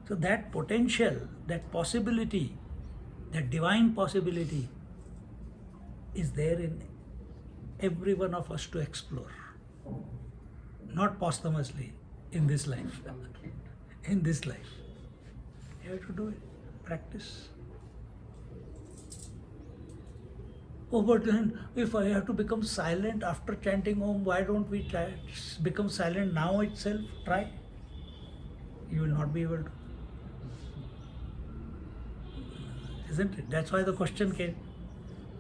S1: So that potential, that possibility, that divine possibility is there in every one of us to explore. Not posthumously, in this life. In this life. You have to do it. Practice. Oh, but then if I have to become silent after chanting Om, why don't we become silent now itself? Try. You will not be able to. Isn't it? That's why the question came.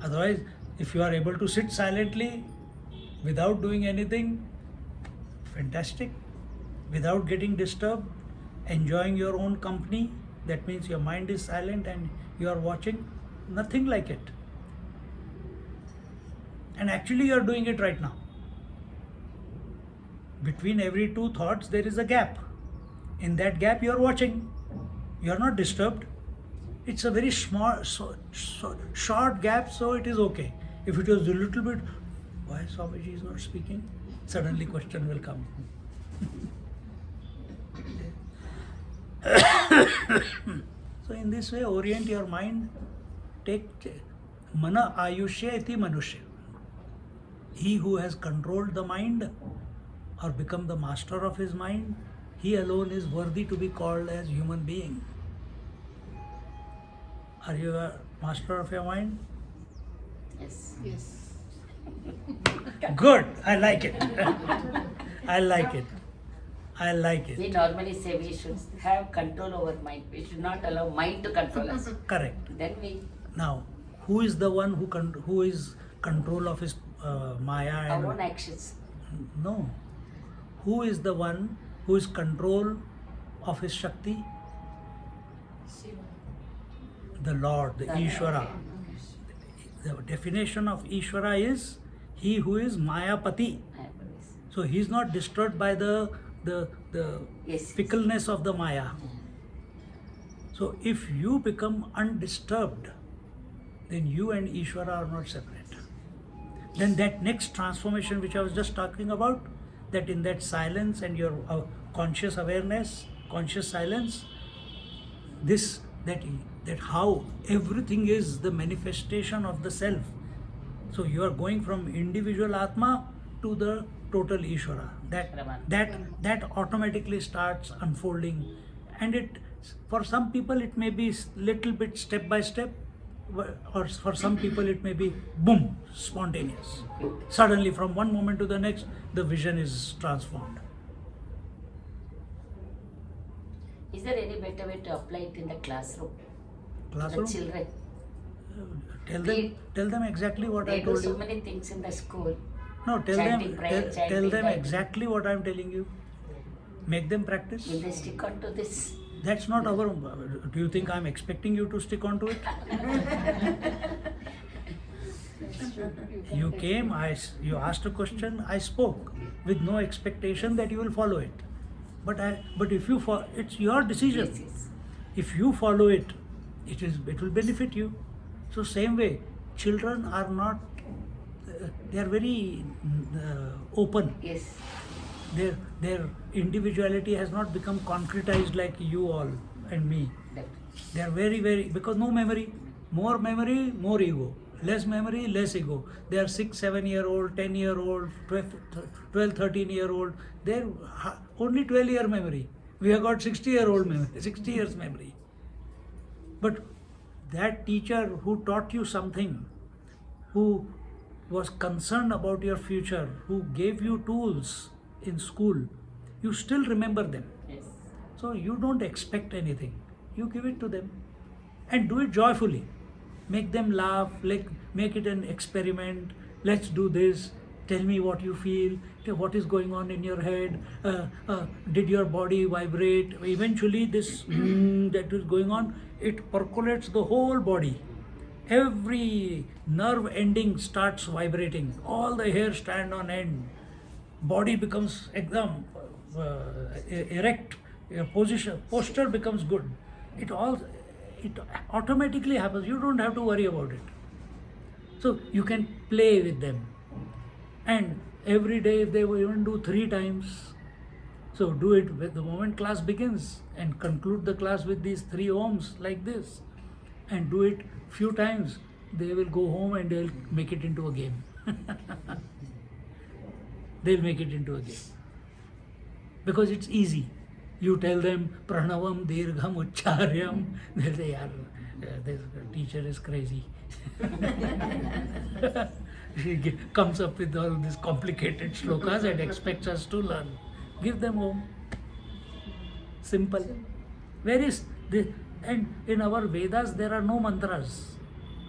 S1: Otherwise, if you are able to sit silently without doing anything, fantastic. Without getting disturbed, enjoying your own company, that means your mind is silent and you are watching, nothing like it. And actually you are doing it right now. Between every two thoughts there is a gap. In that gap you are watching. You are not disturbed. It's a very small, short gap, so it is okay. If it was a little bit, why Swamiji is not speaking? Suddenly question will come. So in this way, orient your mind. Take mana ayushya iti manushya. He who has controlled the mind or become the master of his mind, he alone is worthy to be called as human being. Are you a master of your mind?
S8: Yes.
S6: Yes.
S1: Good. I like it. I like it. I like
S8: We
S1: it.
S8: normally say we should have control over mind. We should not allow mind to control us.
S1: Correct.
S8: Then we,
S1: Now, who is the one who is control of his Maya
S8: our
S1: and
S8: own actions.
S1: no? Who is the one who is control of his Shakti? The Lord, the Ishvara. The definition of Ishvara is he who is Mayapati. So he is not disturbed by the
S8: Yes.
S1: fickleness of the Maya. So if you become undisturbed, then you and Ishvara are not separate. Then that next transformation which I was just talking about, that in that silence and your conscious awareness, conscious silence, this that how everything is the manifestation of the self. So you are going from individual Atma to the total Ishvara. That automatically starts unfolding, and it for some people it may be little bit step by step, or for some people it may be boom, spontaneous. Suddenly, from one moment to the next, the vision is transformed.
S8: Is there any better way to apply it in the classroom?
S1: Classroom?
S8: The children.
S1: Tell them exactly what I
S8: They do
S1: told
S8: so
S1: you.
S8: many things in the school.
S1: No, tell
S8: Chanting
S1: them
S8: prayer,
S1: tell
S8: chanting
S1: them
S8: Gayatri.
S1: exactly what I am telling you. Make them practice.
S8: Will they stick on to this?
S1: That's not our. Do you think I'm expecting you to stick on to it? You came, you asked a question, I spoke with no expectation that you will follow it. But if you it's your decision.
S8: Yes, yes.
S1: If you follow it, it will benefit you. So same way, children are not. They are very open.
S8: Yes.
S1: Their individuality has not become concretized like you all and me.
S8: Definitely.
S1: They are very, because no memory, more ego. Less memory, less ego. They are 6, 7-year-old, 10-year-old, 12, 13-year-old. They're only 12-year memory. We have got 60-year-old memory, 60 years memory. But that teacher who taught you something, who was concerned about your future, who gave you tools in school, you still remember them.
S8: Yes.
S1: So you don't expect anything. You give it to them and do it joyfully. Make them laugh, make it an experiment. Let's do this. Tell me what you feel. What is going on in your head? Did your body vibrate? Eventually, this that is going on, it percolates the whole body. Every nerve ending starts vibrating. All the hairs stand on end. Body becomes erect. Posture becomes good. It automatically happens. You don't have to worry about it. So you can play with them. And every day, if they will even do 3 times, so do it with the moment class begins and conclude the class with these 3 ohms like this, and do it few times. They will go home and they'll make it into a game. They'll make it into a game because it's easy. You tell them pranavam dirgham ucharyam, they'll say, "Yeah, this teacher is crazy." She comes up with all these complicated shlokas and expects us to learn. Give them home. Simple. And in our Vedas there are no mantras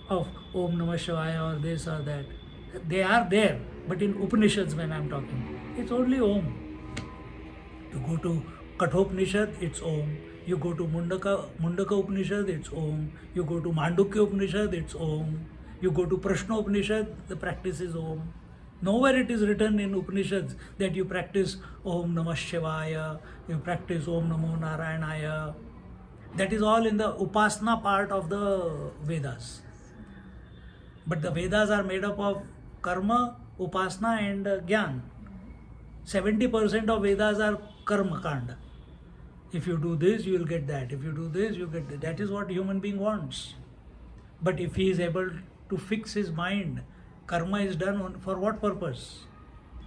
S1: of Om Namah Shivaya or this or that. They are there, but in Upanishads when I am talking, it's only Om. You go to Kathopanishad, it's Om. You go to Mundaka Upanishad, it's Om. You go to Mandukya Upanishad, it's Om. You go to Prashna Upanishad, the practice is Om. Nowhere it is written in Upanishads that you practice Om Namah Shivaya, you practice Om Namo Narayanaya. That is all in the Upasana part of the Vedas. But the Vedas are made up of Karma, Upasana and Gyan. 70% of Vedas are Karma Kanda. If you do this, you will get that. If you do this, you get that. That is what human being wants. But if he is able to fix his mind, karma is done for what purpose?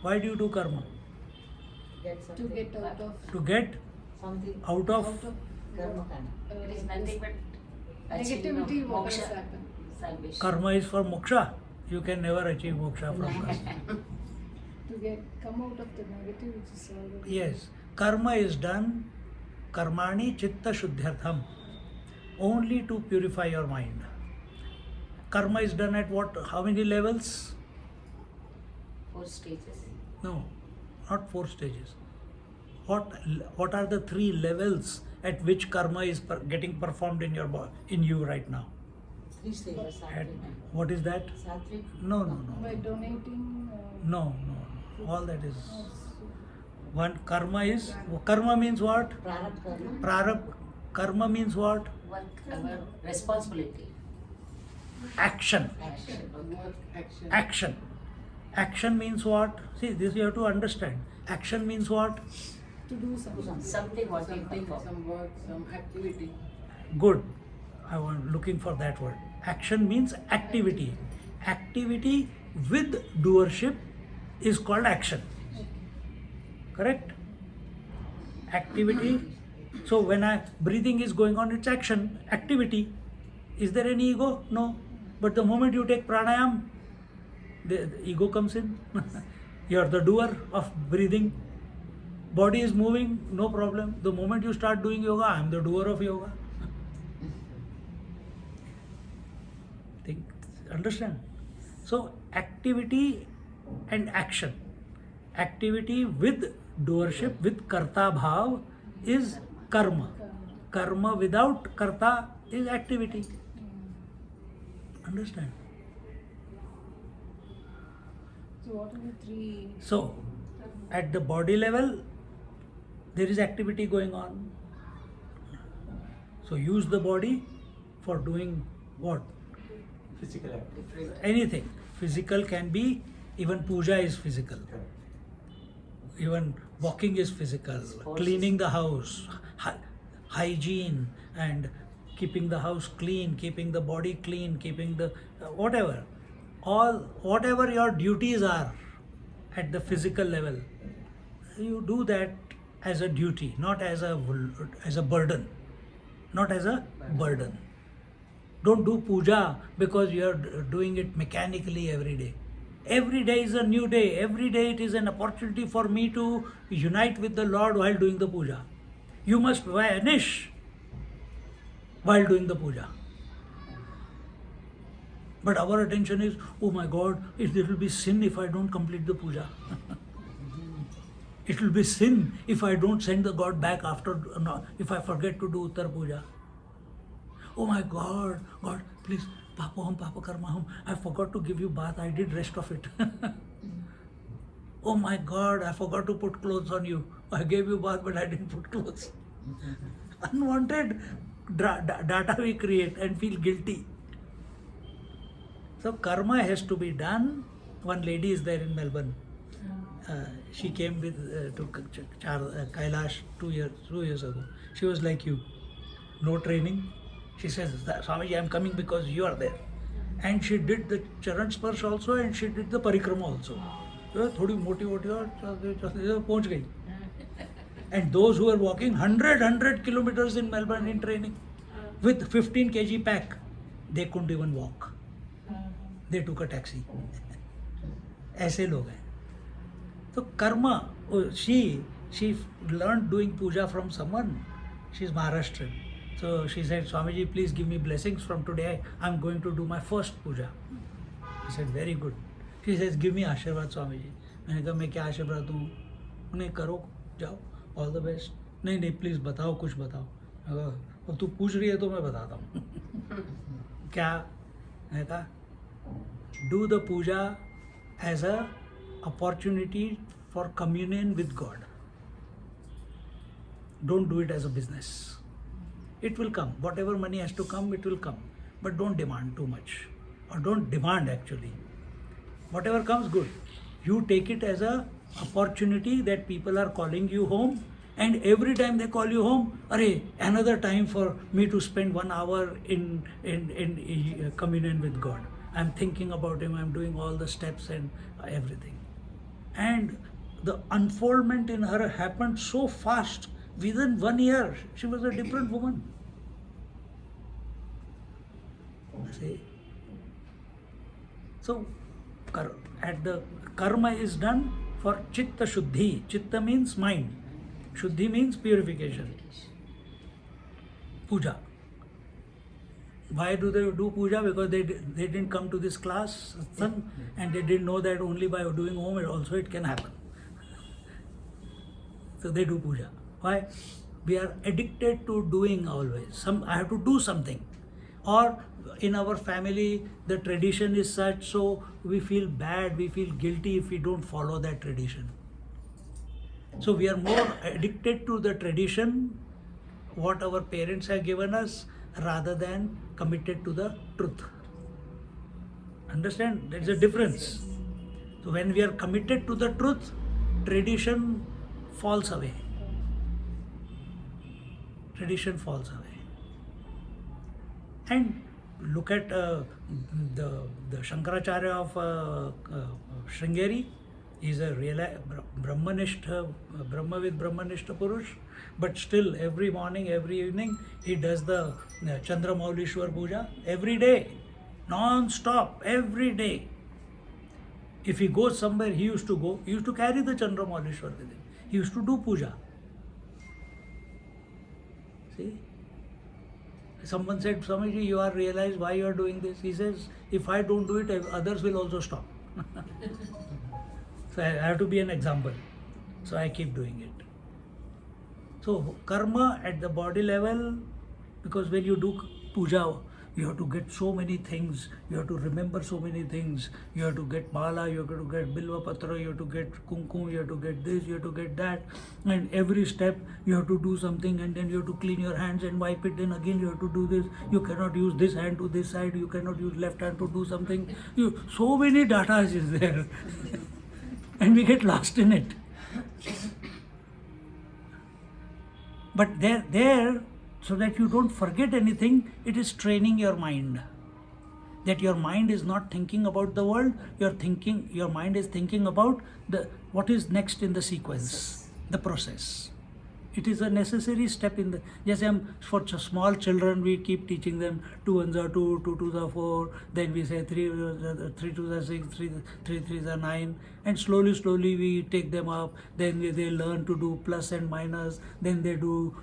S1: Why do you do karma?
S6: To get out of
S1: To get
S8: Something
S1: out of
S8: karma. It is nothing but achieving
S6: Negativity what
S8: moksha,
S6: has happened?
S8: salvation.
S1: Karma is for moksha. You can never achieve moksha from karma.
S6: To come out of the negative which is already.
S1: Yes, karma is done, karmani chitta shuddhyartham, only to purify your mind. Karma is done at what, how many levels?
S8: 4 stages.
S1: No, not 4 stages. What are the 3 levels at which karma is getting performed in your in you right now?
S8: 3 stages.
S1: At,
S8: Sattvic.
S1: what is that?
S8: Sattvic.
S1: No.
S6: By donating.
S1: No. All that is one. Karma means what?
S8: Prarabdha.
S1: Prarabdha. Karma means what?
S8: Work, our responsibility.
S1: Action.
S8: Action.
S3: Work, action.
S1: Action. Action means what? See, this you have to understand. Action means what?
S6: To do something.
S8: Something what we
S3: Something,
S8: perform.
S3: some work, some activity.
S1: Good. I was looking for that word. Action means activity. Activity with doership is called action. Correct? Activity. So when breathing is going on, it's action, activity. Is there any ego? No. But the moment you take pranayam, the ego comes in. You are the doer of breathing. Body is moving, no problem. The moment you start doing yoga, I am the doer of yoga. Understand? So activity and action. Activity with doership, with karta bhav is karma. Karma without karta is activity. Understand?
S6: So what are the 3?
S1: So at the body level, there is activity going on. So use the body for doing what?
S7: Physical activity.
S1: Anything. Physical can be, even puja is physical. Even walking is physical. Cleaning the house, hygiene, and keeping the house clean, keeping the body clean, keeping the whatever. Whatever your duties are at the physical level, you do that as a duty, not as a burden. Not as a burden. Don't do puja because you are doing it mechanically every day. Every day is a new day. Every day it is an opportunity for me to unite with the Lord while doing the puja. You must vanish while doing the puja. But our attention is, oh my God, it will be sin if I don't complete the puja. It will be sin if I don't send the God back if I forget to do Uttar Puja. Oh my God, please, Papa Karma Hum, I forgot to give you bath, I did rest of it. Oh my God, I forgot to put clothes on you. I gave you bath, but I didn't put clothes. Unwanted data we create and feel guilty. So karma has to be done. One lady is there in Melbourne. She came to Kailash 2 years ago. She was like you, no training. She says, Swamiji, I am coming because you are there. And she did the Charan Sparsh also and she did the Parikrama also. थोड़ी मोटी और पहुंच गई. And those who are walking 100 kilometers in Melbourne in training with 15 kg pack, they couldn't even walk. They took a taxi. ऐसे लोग हैं. So karma, she learned doing puja from someone. She's Maharashtrian. So she said, Swamiji, please give me blessings from today. I'm going to do my first puja. I said, very good. She says, give me आशीर्वाद Swamiji. मैंने कहा मैं क्या आशीर्वाद दूँ? उन्हें करो जाओ, all the best. नहीं प्लीज बताओ, कुछ बताओ. और तू पूछ रही है तो मैं बताता हूँ. क्या? मैंने कहा, do the puja as a opportunity for communion with God. Don't do it as a business. It will come. Whatever money has to come, it will come. But don't demand too much. Or don't demand actually. Whatever comes, good. You take it as a opportunity that people are calling you home, and every time they call you home, another time for me to spend 1 hour in communion with God. I'm thinking about Him, I'm doing all the steps and everything. And the unfoldment in her happened so fast. Within 1 year, she was a different woman. See? So, at the karma is done for chitta shuddhi. Chitta means mind. Shuddhi means purification. Puja. Why do they do puja? Because they didn't come to this class, son, and they didn't know that only by doing Om also it can happen. So they do puja. Why? We are addicted to doing always. I have to do something. Or in our family, the tradition is such, so we feel bad, we feel guilty if we don't follow that tradition. So we are more addicted to the tradition, what our parents have given us, rather than committed to the truth. Understand? There is a difference. So when we are committed to the truth, tradition falls away. Tradition falls away. And look at the Shankaracharya of Sringeri. He is a real Brahmanishta, Brahmavid Brahmanishta Purush, but still every morning, every evening, he does the Chandra Maulishwar Puja every day, non-stop, every day. If he goes somewhere, he used to carry the Chandra Maulishwar with him. He used to do puja. See? Someone said, Swamiji, you are realized why you are doing this. He says, if I don't do it, others will also stop. So I have to be an example. So I keep doing it. So karma at the body level, because when you do puja, you have to get so many things, you have to remember so many things, you have to get mala, you have to get bilva patra, you have to get kumkum, you have to get this, you have to get that, and every step you have to do something, and then you have to clean your hands and wipe it, then again you have to do this, you cannot use this hand to this side, you cannot use left hand to do something, so many data is there and we get lost in it. But there, so that you don't forget anything, it is training your mind. That your mind is not thinking about the world, your mind is thinking about what is next in the sequence, the process. It is a necessary step in the, for small children, we keep teaching them 2 ones are 2, 2 twos are 4, then we say 3 twos are 6, 3 threes are 9, and slowly we take them up, then they learn to do plus and minus, then they do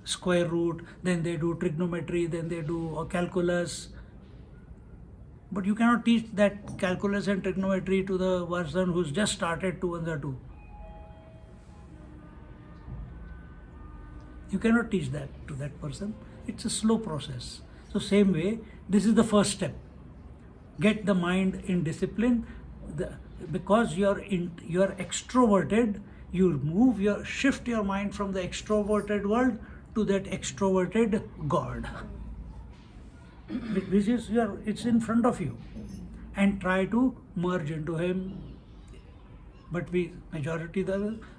S1: square root, then they do trigonometry, then they do calculus. But you cannot teach that calculus and trigonometry to the person who's just started 2 ones are 2. You cannot teach that to that person. It's a slow process. So same way, this is the first step. Get the mind in discipline. Because you are extroverted, you shift your mind from the extroverted world to that extroverted God, which is it's in front of you, and try to merge into Him. But majority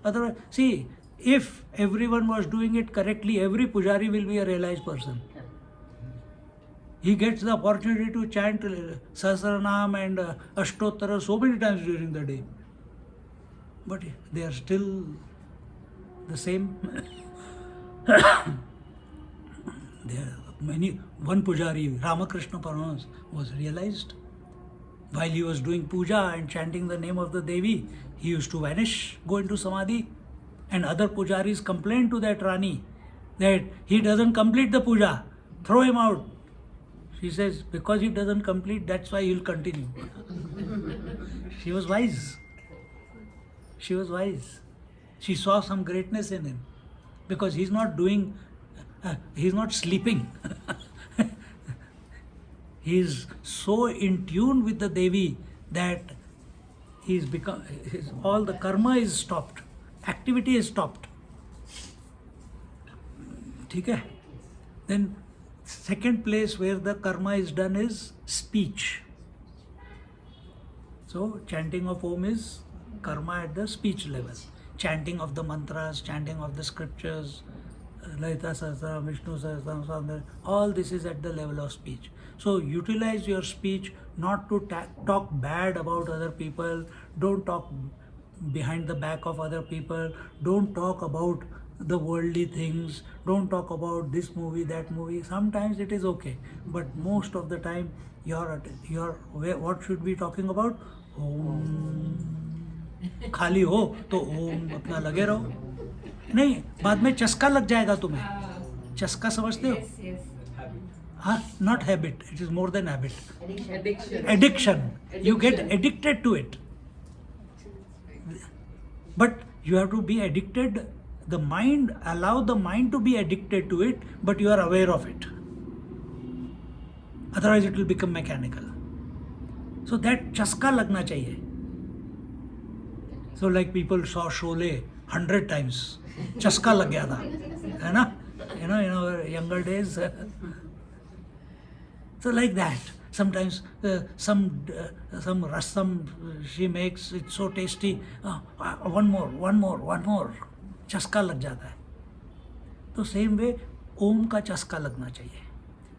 S1: otherwise, see. If everyone was doing it correctly, every pujari will be a realized person. He gets the opportunity to chant Sahasranam and Ashtottara so many times during the day. But they are still the same. There are one pujari, Ramakrishna Paramahansa, was realized. While he was doing puja and chanting the name of the Devi, he used to vanish, go into samadhi. And other pujaris complained to that Rani that he doesn't complete the puja, throw him out. She says, because he doesn't complete, that's why he'll continue. She was wise. She was wise. She saw some greatness in him because he's not sleeping. He's so in tune with the Devi that all the karma is stopped. Activity is stopped. Okay? Then second place where the karma is done is speech. So chanting of Om is karma at the speech level. Chanting of the mantras, chanting of the scriptures, Lalita Sahasranam, Vishnu Sahasranam, all this is at the level of speech. So utilize your speech not to talk bad about other people, don't talk behind the back of other people, don't talk about the worldly things. Don't talk about this movie, that movie. Sometimes it is okay, but most of the time, what should we talking about? Om. खाली हो तो ओम अपना लगे रहो. नहीं, बाद में चस्का लग जाएगा तुम्हें. चस्का समझते हो?
S4: Yes, yes.
S1: हाँ, not habit. It is more than habit.
S3: Addiction.
S1: Addiction. You get addicted to it. But you have to be addicted. The mind, allow the mind to be addicted to it, but you are aware of it. Otherwise, it will become mechanical. So that chaska lagna chahiye. So like people saw Sholay 100 times. Chaska lag gaya tha. है ना? You know, in our younger days. So like that. Sometimes some rasam she makes, it's so tasty. One more. Chaska lag jata hai. तो same way ओम का चस्का लगना चाहिए.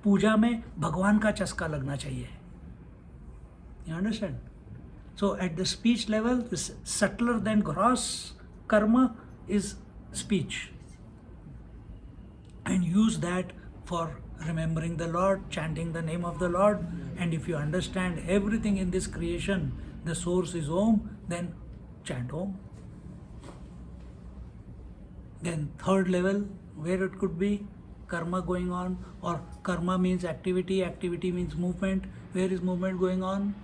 S1: पूजा में भगवान का चस्का लगना चाहिए. You understand? So at the speech level, this subtler than gross karma is speech. And use that for remembering the Lord, chanting the name of the Lord. And if you understand everything in this creation, the source is Om, then chant Om. Then third level, where it could be karma going on, or karma means activity, activity means movement. Where is movement going on?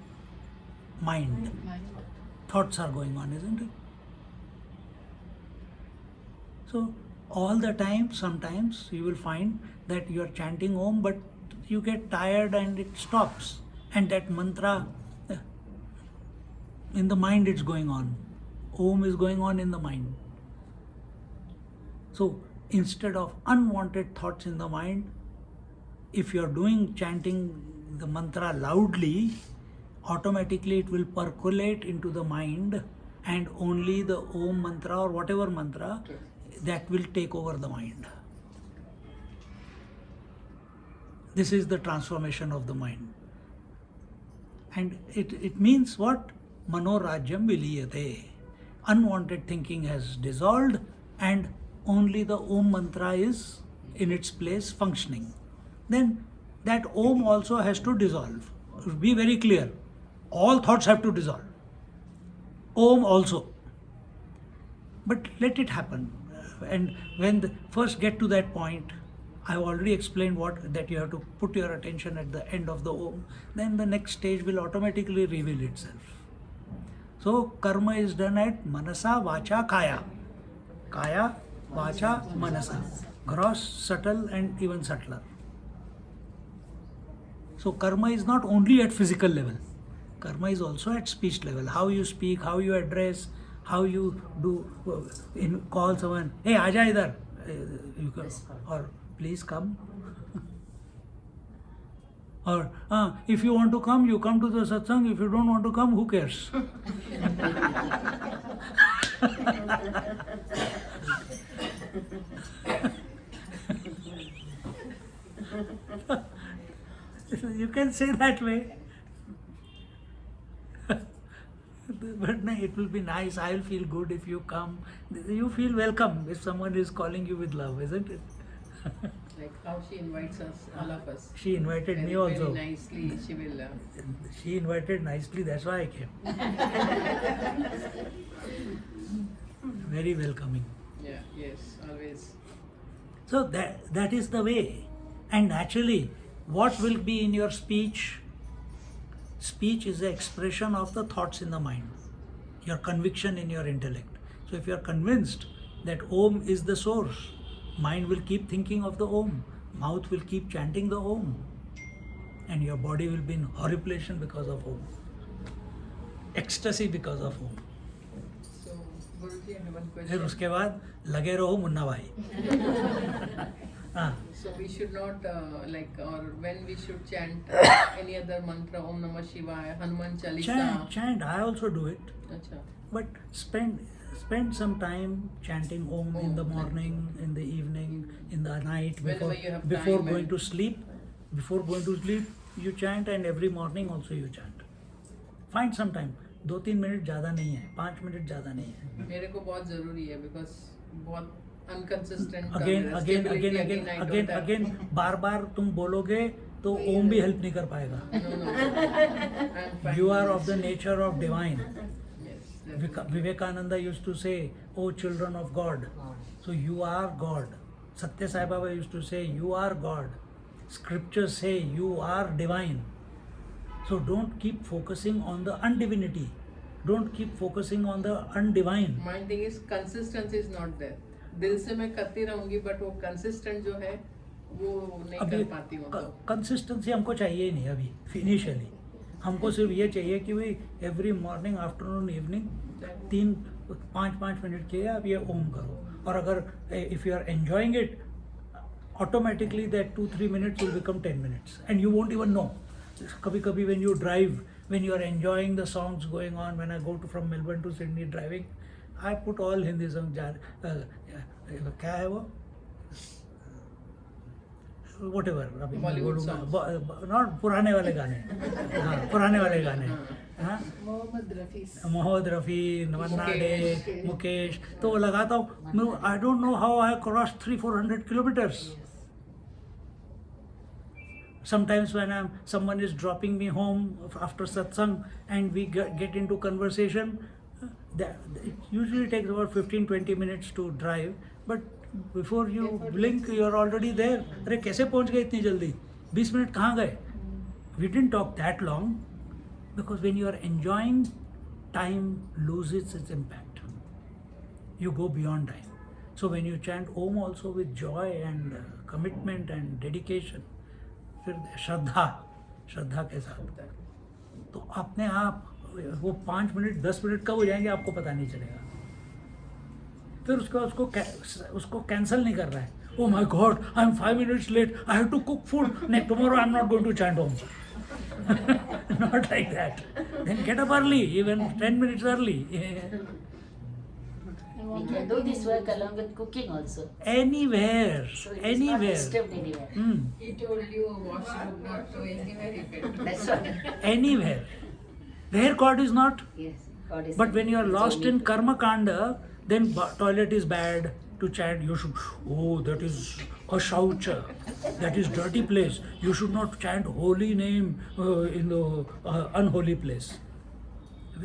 S1: Mind. Thoughts are going on, isn't it? So all the time, sometimes you will find that you are chanting Om, but you get tired and it stops. And that mantra, in the mind it's going on. Om is going on in the mind. So instead of unwanted thoughts in the mind, if you are chanting the mantra loudly, automatically it will percolate into the mind, and only the Om mantra or whatever mantra that will take over the mind. This is the transformation of the mind. And it means what? Manorajyam viliyate. Unwanted thinking has dissolved and only the Om mantra is in its place functioning. Then that Om also has to dissolve. Be very clear. All thoughts have to dissolve. Om also. But let it happen. And when first get to that point, I have already explained that you have to put your attention at the end of the Om. Then the next stage will automatically reveal itself. So karma is done at manasa, vacha, kaya. Kaya, vacha, manasa. Gross, subtle and even subtler. So karma is not only at physical level. Karma is also at speech level. How you speak, how you address, how you do, call someone, hey, aaja idhar, or please come. Or if you want to come, you come to the satsang. If you don't want to come, who cares? You can say that way. But no, it will be nice. I will feel good if you come. You feel welcome if someone is calling you with love, isn't it?
S3: Like how she invites us, all of us.
S1: She invited me
S3: Very
S1: also.
S3: nicely, she will.
S1: She invited nicely, that's why I came. Very welcoming.
S3: Yeah, yes, always.
S1: So that is the way. And naturally, what will be in your speech? Speech is the expression of the thoughts in the mind, your conviction in your intellect. So if you are convinced that Om is the source, mind will keep thinking of the Om, mouth will keep chanting the Om, and your body will be in horripilation because of Om, ecstasy because of Om.
S3: So, Guruji, I have one
S1: फिर
S3: question.
S1: उसके बाद लगे रहो मुन्ना भाई.
S3: So we should not or when we should chant any other mantra, Om Namah Shivaya, Hanuman Chalisa.
S1: Chant. I also do it.
S3: Acha.
S1: But spend some time chanting Om in the morning, in the evening, in the night,
S3: Whenever you have
S1: before
S3: time
S1: going
S3: and-
S1: to sleep. Before going to sleep, you chant, and every morning also you chant. Find some time. 2-3 minute ज़्यादा नहीं है, 5 minute ज़्यादा नहीं है.
S3: मेरे को बहुत ज़रूरी है because बहुत inconsistent.
S1: अगेन बार बार तुम बोलोगे तो ओम भी हेल्प नहीं कर पाएगा. You are of the nature of divine. Vivekananda used to say, "Oh children of God." So you are God. Satya Sai Baba used to say, "You are God." Scriptures say you are divine. So don't keep focusing on the undivinity. Don't keep focusing on the undivine.
S3: My thing is consistency is not there. दिल से मैं करती रहूंगी but वो consistent जो है वो नहीं कर पाती हूँ.
S1: कंसिस्टेंसी हमको चाहिए ही नहीं अभी फिनिशियली. हमको सिर्फ ये चाहिए कि भाई every morning afternoon evening 3-5 minute के लिए आप ये ओम करो. और अगर if you are enjoying it automatically that 2-3 minutes will become 10 minutes and you won't even know. कभी कभी when you drive, when you are enjoying the songs going on, when I go from Melbourne to Sydney driving, I put all Hindi songs. क्या है वो? Whatever. अभी मैं बोलूँगा. Not पुराने वाले गाने. हाँ, पुराने वाले गाने. हाँ. मोहम्मद रफ़ी, मन्ना डे, मुकेश. तो वो लगाता हूँ. I don't know how I crossed 300-400 kilometers. Sometimes when someone is dropping me home after satsang and we get into conversation, it usually takes about 15-20 minutes to drive, but before you blink you are already there. अरे कैसे पहुंच गए इतनी जल्दी? 20 minute कहाँ गए? We didn't talk that long because when you are enjoying, time loses its impact. You go beyond time. So when you chant Om also with joy and commitment and dedication, फिर श्रद्धा के साथ, तो अपने आप वो 5 minute 10 minute कब हो जाएंगे आपको पता नहीं चलेगा. फिर उसको कैंसिल नहीं कर रहा है. Oh my God, I'm 5 minutes late. I have to cook food. Tomorrow I'm not going to chant Om. Not like that. Then get up early, even 10 minutes early.
S8: We can do this work along with cooking also.
S1: Anywhere.
S8: So it is not disturbed anywhere.
S3: He told you washroom not to anywhere you can do.
S8: That's why.
S1: Anywhere. Where God is not.
S8: Yes, God is.
S1: But when you are lost in karma kanda, then toilet is bad to chant. You should, oh, that is a shaucha. That is dirty place. You should not chant holy name in the unholy place.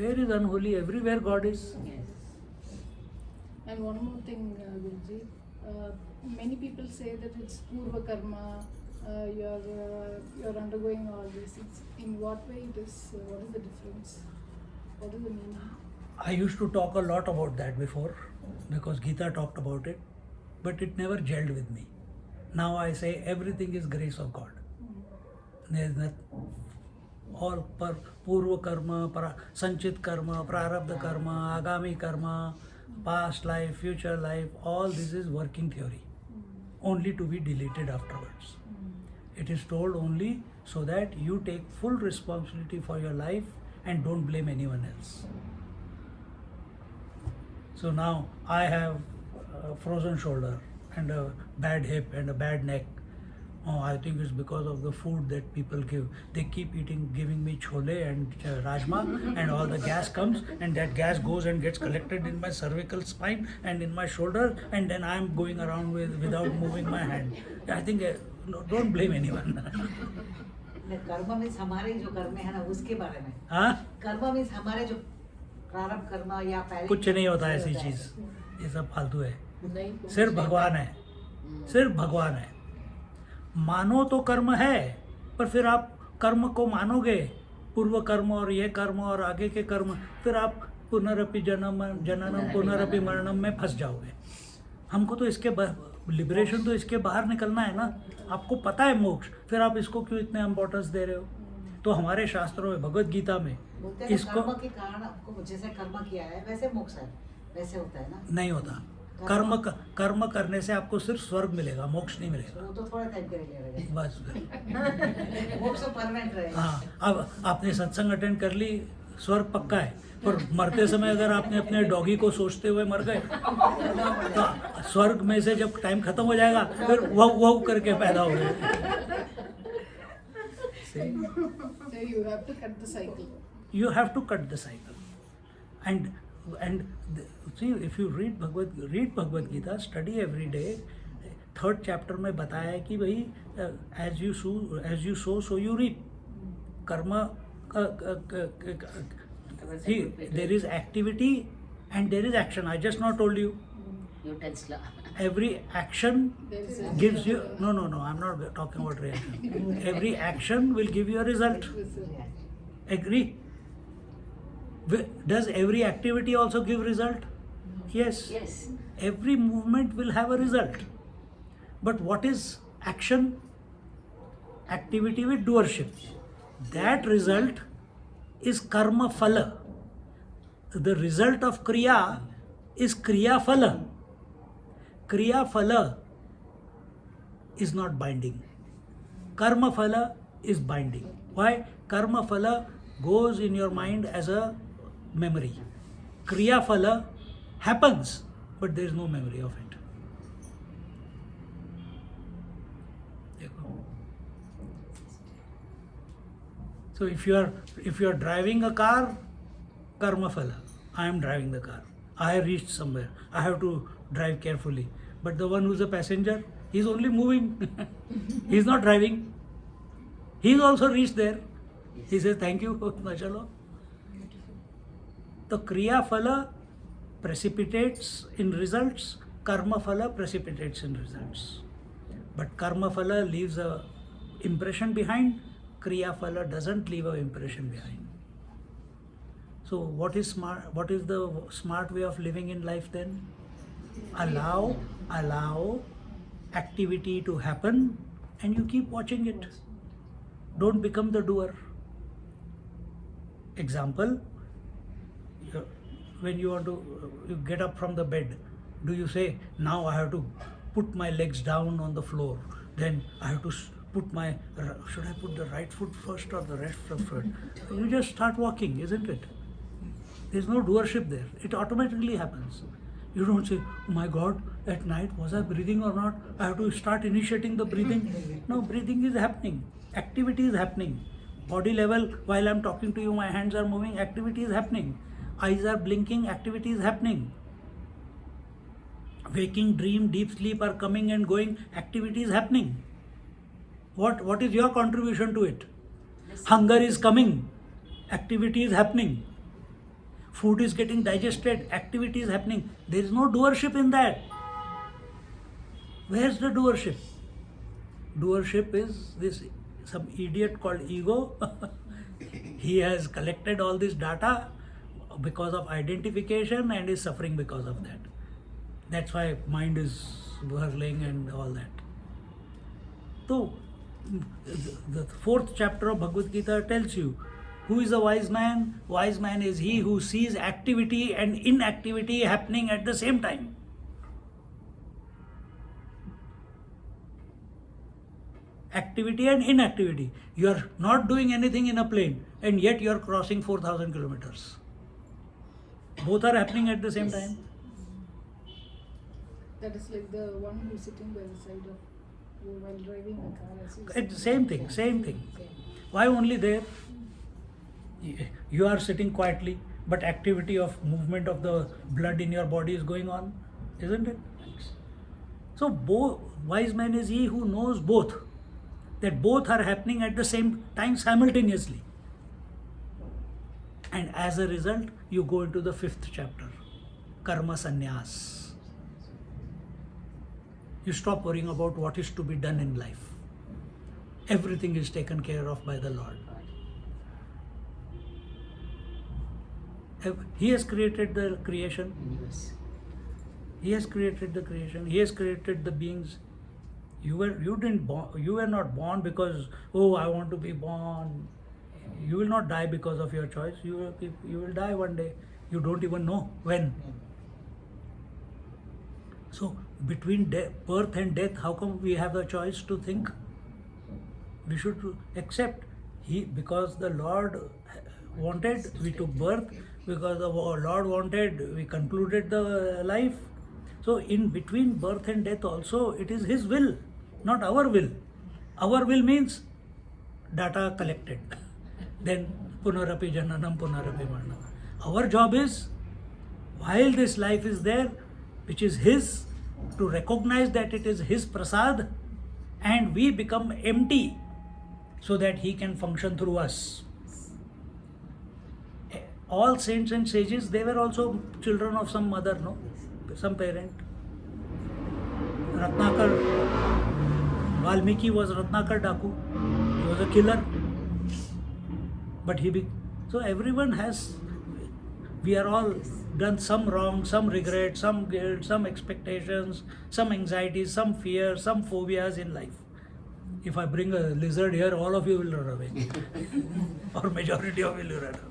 S1: Where is unholy? Everywhere God is.
S8: Yes.
S4: And one more thing, Guruji, many people say that it's purva karma, you're undergoing all these things. In what way it is? What is the difference? What is the meaning?
S1: I used to talk a lot about that before because Gita talked about it, but it never gelled with me. Now I say everything is grace of God. There is not all purva karma, sanchit karma, prarabdha karma, agami karma, past life, future life, all this is working theory, only to be deleted afterwards. It is told only so that you take full responsibility for your life and don't blame anyone else. So now I have a frozen shoulder and a bad hip and a bad neck. Oh, I think it's because of the food that people give. They keep giving me chole and rajma, and all the gas comes, and that gas goes and gets collected in my cervical spine and in my shoulder, and then I'm going around without moving my hand. I think no, don't blame anyone.
S9: कर्म means हमारे जो कर्म है ना उसके बारे में.
S1: हाँ?
S9: कर्म मीन्स हमारे जो प्रारब्ध कर्म या पहले
S1: कुछ नहीं होता ऐसी चीज. ये सब फालतू है. सिर्फ भगवान है. सिर्फ भगवान है. मानो तो कर्म है, पर फिर आप कर्म को मानोगे, पूर्व कर्म और ये कर्म और आगे के कर्म, फिर आप पुनरपि जननम पुनरपि मरणम में फंस जाओगे. हमको तो इसके लिबरेशन तो इसके बाहर निकलना है ना. आपको पता है मोक्ष, फिर आप इसको क्यों इतने इम्पोर्टेंस दे रहे हो? तो हमारे शास्त्रों में, भगवत गीता में इसको
S9: कर्म के कारण आपको जैसे कर्म किया है वैसे मोक्ष है, वैसे होता है ना. नहीं
S1: होता. कर्म करने से आपको सिर्फ स्वर्ग मिलेगा, मोक्ष नहीं मिलेगा.
S9: वो तो थोड़ा टाइम के लिए रहेगा
S1: बस.
S9: मोक्ष परमानेंट रहेगा.
S1: हाँ, अब आपने सत्संग अटेंड कर ली, स्वर्ग पक्का है. पर मरते समय अगर आपने अपने डॉगी को सोचते हुए मर गए, तो स्वर्ग में से जब टाइम खत्म हो जाएगा फिर वो करके पैदा हो गए.
S4: So you have to cut the cycle.
S1: You have to cut the cycle. And See, if you read Bhagavad Gita, study every day. 3rd chapter में बताया है कि भाई as you sow, so you reap. Karma, see, there is activity and there is action. I just now told you.
S8: Newton's law.
S1: Every action gives you. No, I'm not talking about reaction. Every action will give you a result. Agree? Does every activity also give result? Yes.
S8: Yes.
S1: Every movement will have a result. But what is action? Activity with doership. That result is karma phala. The result of kriya is kriya phala. Kriya phala is not binding. Karma phala is binding. Why? Karma phala goes in your mind as a memory. Kriya phala happens, but there is no memory of it. So if you are driving a car, karma phala. I am driving the car. I have reached somewhere. I have to drive carefully. But the one who is a passenger, he is only moving. He is not driving. He is also reached there. He says, thank you, chalo. The kriya phala precipitates in results, karma phala precipitates in results. But karma phala leaves a impression behind, kriya phala doesn't leave an impression behind. So what is smart? What is the smart way of living in life then? Allow activity to happen and you keep watching it. Don't become the doer. Example, when you get up from the bed, do you say, now I have to put my legs down on the floor, then I have to should I put the right foot first or the left foot first? You just start walking, isn't it? There's no doership there. It automatically happens. You don't say, oh my God, at night was I breathing or not? I have to start initiating the breathing. No, breathing is happening. Activity is happening. Body level, while I'm talking to you, my hands are moving, activity is happening. Eyes are blinking, activity is happening. Waking, dream, deep sleep are coming and going, activity is happening. What is your contribution to it? Hunger is coming, activity is happening. Food is getting digested, activity is happening. There is no doership in that. Where's the doership? Doership is this some idiot called ego. He has collected all this data because of identification and is suffering because of that. That's why mind is whirling and all that. So, the 4th chapter of Bhagavad Gita tells you, who is a wise man? Wise man is he who sees activity and inactivity happening at the same time. Activity and inactivity. You are not doing anything in a plane and yet you are crossing 4,000 kilometers. Both are happening at the same time.
S4: That is like the one who's sitting by the side of you while driving a car.
S1: It's same thing. Why only there? You are sitting quietly, but activity of movement of the blood in your body is going on, isn't it? So wise man is he who knows both, that both are happening at the same time simultaneously. And as a result, you go into the 5th chapter, karma sannyas. You stop worrying about what is to be done in life. Everything is taken care of by the Lord. He has created the creation. He has created the creation. He has created the beings. You were not born because, oh, I want to be born. You will not die because of your choice. You will die one day. You don't even know when. So between birth and death, how come we have a choice to think? We should accept. Because the Lord wanted, we took birth. Because the Lord wanted, we concluded the life. So in between birth and death also, it is His will, not our will. Our will means data collected. Then punarapi jananam, punarapi maranam. Our job is, while this life is there, which is his, to recognize that it is his prasad, and we become empty so that he can function through us. All saints and sages, they were also children of some mother, no? Some parent. Ratnakar, Valmiki was Ratnakar Daku. He was a killer. But so everyone has, we are all done some wrong, some regret, some guilt, some expectations, some anxieties, some fears, some phobias in life. If I bring a lizard here, all of you will run away. Or majority of you will run away.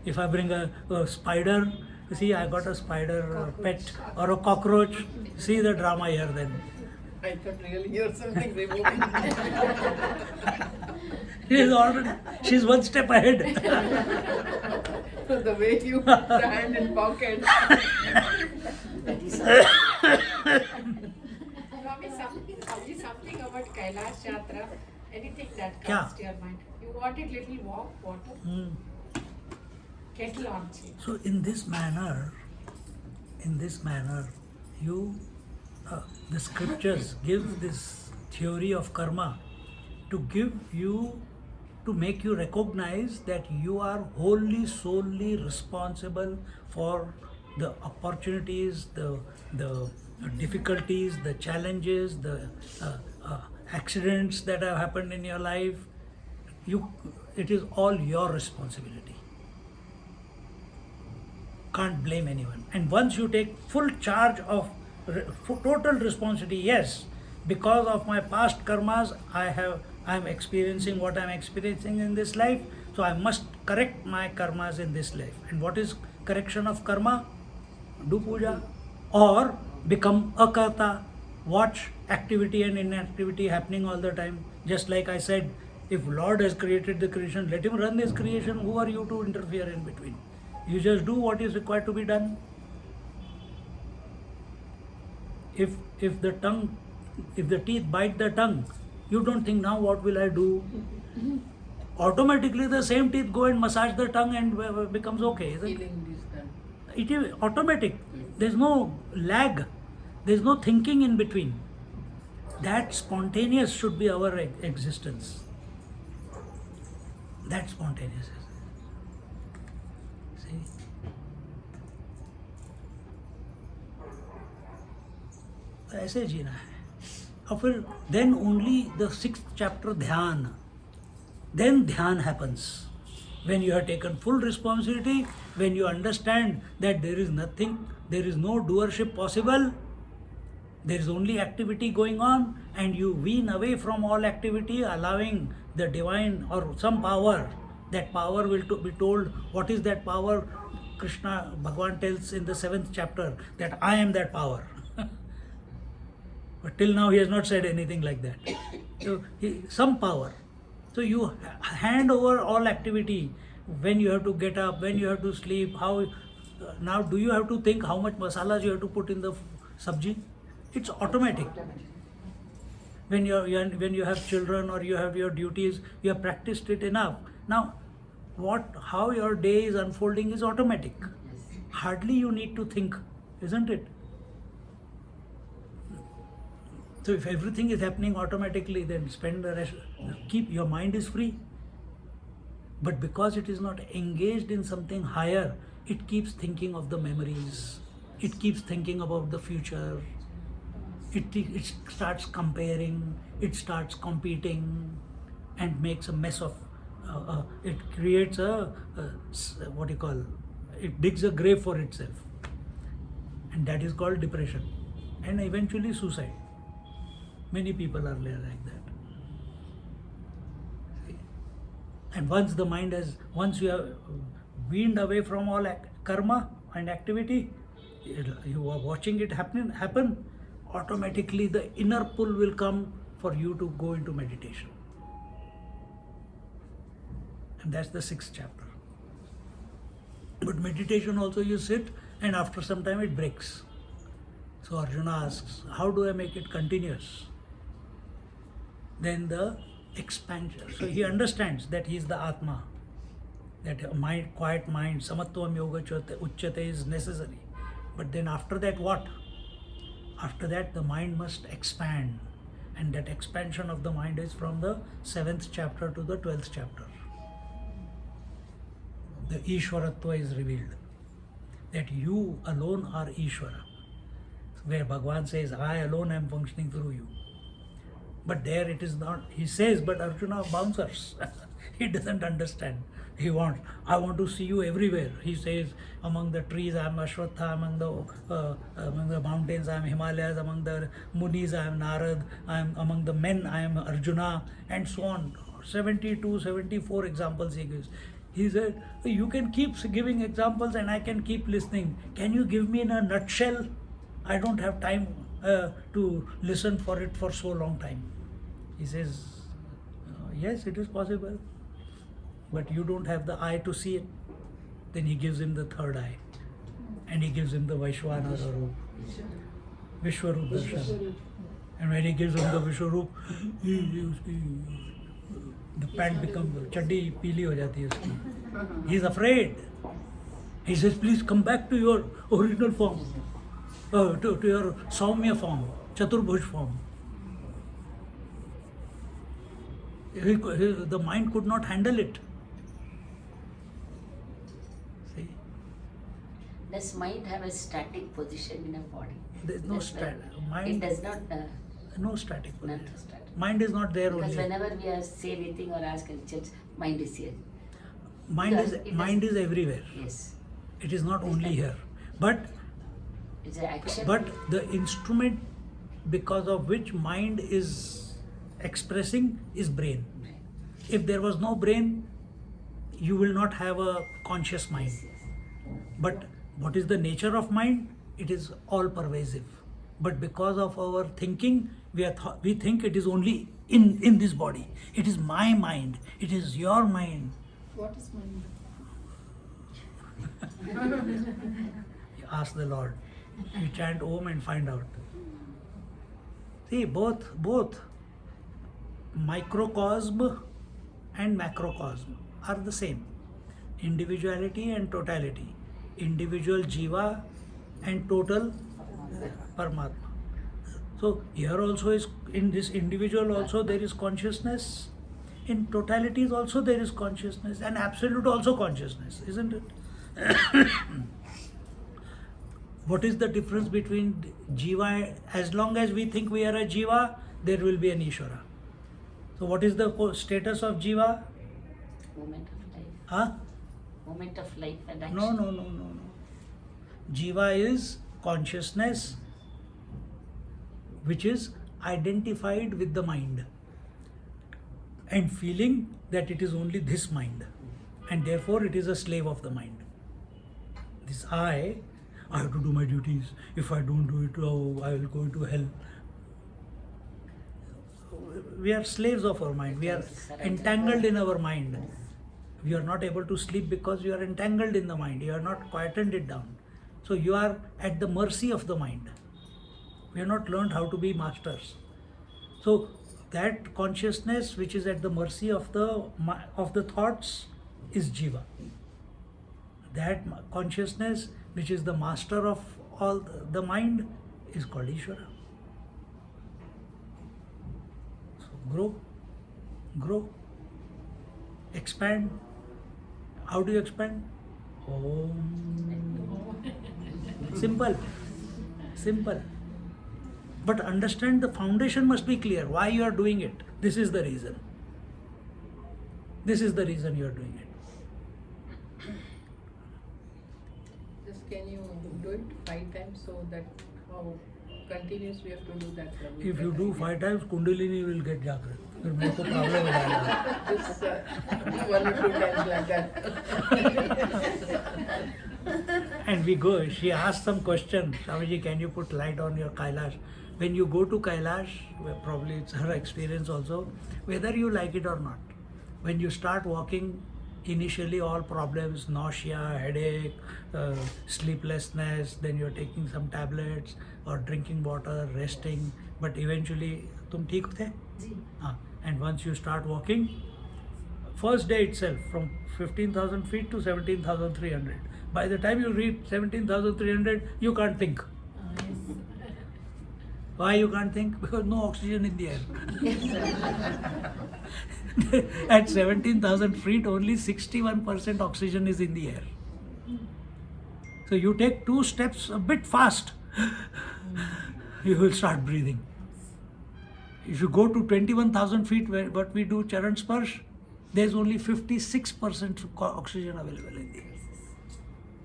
S1: If I bring a spider, see, I got a spider pet or a cockroach, see the drama here then.
S3: I thought really you're something removing.
S1: She's one step ahead.
S3: The way you put the hand in pocket.
S2: Swami, something about Kailash Yatra, anything that
S1: Kya?
S2: comes to your mind. You wanted little warm water? Kettle on cheek.
S1: So in this manner, you, the scriptures give this theory of karma to make you recognize that you are wholly, solely responsible for the opportunities, the difficulties, the challenges, the accidents that have happened in your life. It is all your responsibility. Can't blame anyone. And once you take full charge of total responsibility, yes, because of my past karmas, I am experiencing what I am experiencing in this life, so I must correct my karmas in this life. And what is correction of karma? Do puja or become a karta. Watch activity and inactivity happening all the time. Just like I said, if Lord has created the creation, let him run this creation. Who are you to interfere in between? You just do what is required to be done. If the teeth bite the tongue, you don't think, now what will I do? Automatically the same teeth go and massage the tongue and becomes okay. Isn't it?
S3: Healing is done.
S1: It is automatic. There's no lag. There's no thinking in between. That spontaneous should be our existence. That spontaneous. See? ऐसे जीना है. और फिर then only the 6th chapter ध्यान. Then ध्यान happens. When you have taken full responsibility, when you understand that there is nothing, there is no doership possible, there is only activity going on, and you wean away from all activity, allowing the divine or some power. That power will be told. What is that power? Krishna, Bhagavan tells in the 7th chapter that I am that power. But till now he has not said anything like that. So some power. So you hand over all activity. When you have to get up, when you have to sleep, now do you have to think how much masalas you have to put in the sabji? It's automatic. When you have children or you have your duties, you have practiced it enough. Now, how your day is unfolding is automatic. Hardly you need to think, isn't it? So if everything is happening automatically, then spend the rest, your mind is free. But because it is not engaged in something higher, it keeps thinking of the memories. It keeps thinking about the future. It starts comparing, it starts competing, and makes a mess of, it creates it digs a grave for itself. And that is called depression. And eventually suicide. Many people are there like that. And once you have weaned away from all karma and activity, you are watching it happen, automatically the inner pull will come for you to go into meditation. And that's the 6th chapter. But meditation also you sit, and after some time it breaks. So Arjuna asks, how do I make it continuous? Then the expansion. So he understands that he is the Atma. that a mind, quiet mind, samatvam yoga uchyate is necessary. But then after that, what? After that, the mind must expand. And that expansion of the mind is from the 7th chapter to the 12th chapter. The Ishwaratva is revealed. That you alone are Ishvara. Where Bhagavan says, I alone am functioning through you. But there it is not. He says, but Arjuna bouncers. He doesn't understand. He wants, I want to see you everywhere. He says, among the trees I am Ashwatha, among the mountains I am Himalayas, among the Munis I am Narad, among the men I am Arjuna, and so on. 72, 74 examples he gives. He said, you can keep giving examples and I can keep listening. Can you give me in a nutshell? I don't have time to listen for it for so long time. He says, yes, it is possible. But you don't have the eye to see it. Then he gives him the third eye. And he gives him the Vaishwanara Roop. Vishwarup Darshan. And when he gives him the Vishwarup, the pant becomes, chaddi peeli ho jati hai uski. He is afraid. He says, please come back to your original form. To your Saumya form, Chaturbhuj form. The mind could not handle it. See?
S8: Does mind have a static position in a body?
S1: There is no static. Mind,
S8: it does not.
S1: no static
S8: Not
S1: position.
S8: static.
S1: Mind is not there
S8: Because
S1: only.
S8: whenever we say anything or ask questions, mind is here.
S1: Mind
S8: Because
S1: is
S8: it
S1: mind is everywhere.
S8: Yes.
S1: It is not only here. But
S8: It's an action.
S1: But the instrument because of which mind is expressing is brain. If there was no brain, you will not have a conscious mind. But what is the nature of mind? It is all pervasive. But because of our thinking, we think it is only in this body. It is my mind. It is your mind.
S4: What is mind?
S1: You ask the Lord. You chant Om and find out. See, both microcosm and macrocosm are the same. Individuality and totality. Individual Jiva and total Paramatma. So here also is, in this individual also there is consciousness. In totalities also there is consciousness, and absolute also consciousness, isn't it? What is the difference between Jiva? As long as we think we are a Jiva, there will be an Ishvara. So what is the status of Jiva?
S8: Moment of life.
S1: Huh?
S8: Moment of life and action.
S1: No. Jiva is consciousness which is identified with the mind and feeling that it is only this mind, and therefore it is a slave of the mind. This I have to do my duties. If I don't do it, I will go into hell. We are slaves of our mind. We are entangled in our mind. We are not able to sleep because you are entangled in the mind. You are not quietened it down. So you are at the mercy of the mind. We have not learned how to be masters. So that consciousness which is at the mercy of the thoughts is Jiva. That consciousness which is the master of all the mind is called Ishvara. So grow, expand. How do you expand? Om. Simple. But understand the foundation must be clear. Why you are doing it? This is the reason. This is the reason you are doing it.
S3: Just can you do it 5 times so that how continuous we have to do that?
S1: If you do 5 times, Kundalini will get Jagrat. फिर मेरे को problem हो जाएगा.
S3: Just 1 or 2 times like that.
S1: And we go. She asked some question. Swamiji, can you put light on your Kailash? When you go to Kailash, probably it's her experience also, whether you like it or not. When you start walking, initially all problems, nausea, headache, sleeplessness, then you're taking some tablets or drinking water, resting, but eventually, tum theek the?
S8: Ji.
S1: And once you start walking, first day itself from 15,000 feet to 17,300. By the time you reach 17,300, you can't think. Why you can't think? Because no oxygen in the air. At 17,000 feet, only 61% oxygen is in the air. So you take 2 steps a bit fast, you will start breathing. If you go to 21,000 feet, where what we do Charan Sparsh, there's only 56% oxygen available in the air.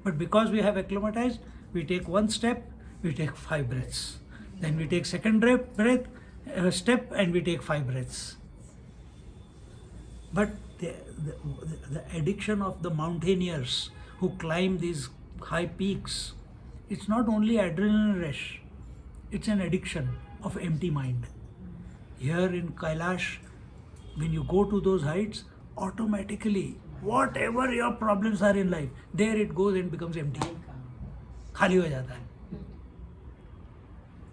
S1: But because we have acclimatized, we take 1 step, we take 5 breaths. Then we take second step, and we take 5 breaths. But the addiction of the mountaineers who climb these high peaks, it's not only adrenaline rush, it's an addiction of empty mind. Here in Kailash, when you go to those heights, automatically, whatever your problems are in life, there it goes and becomes empty. खाली हो जाता है.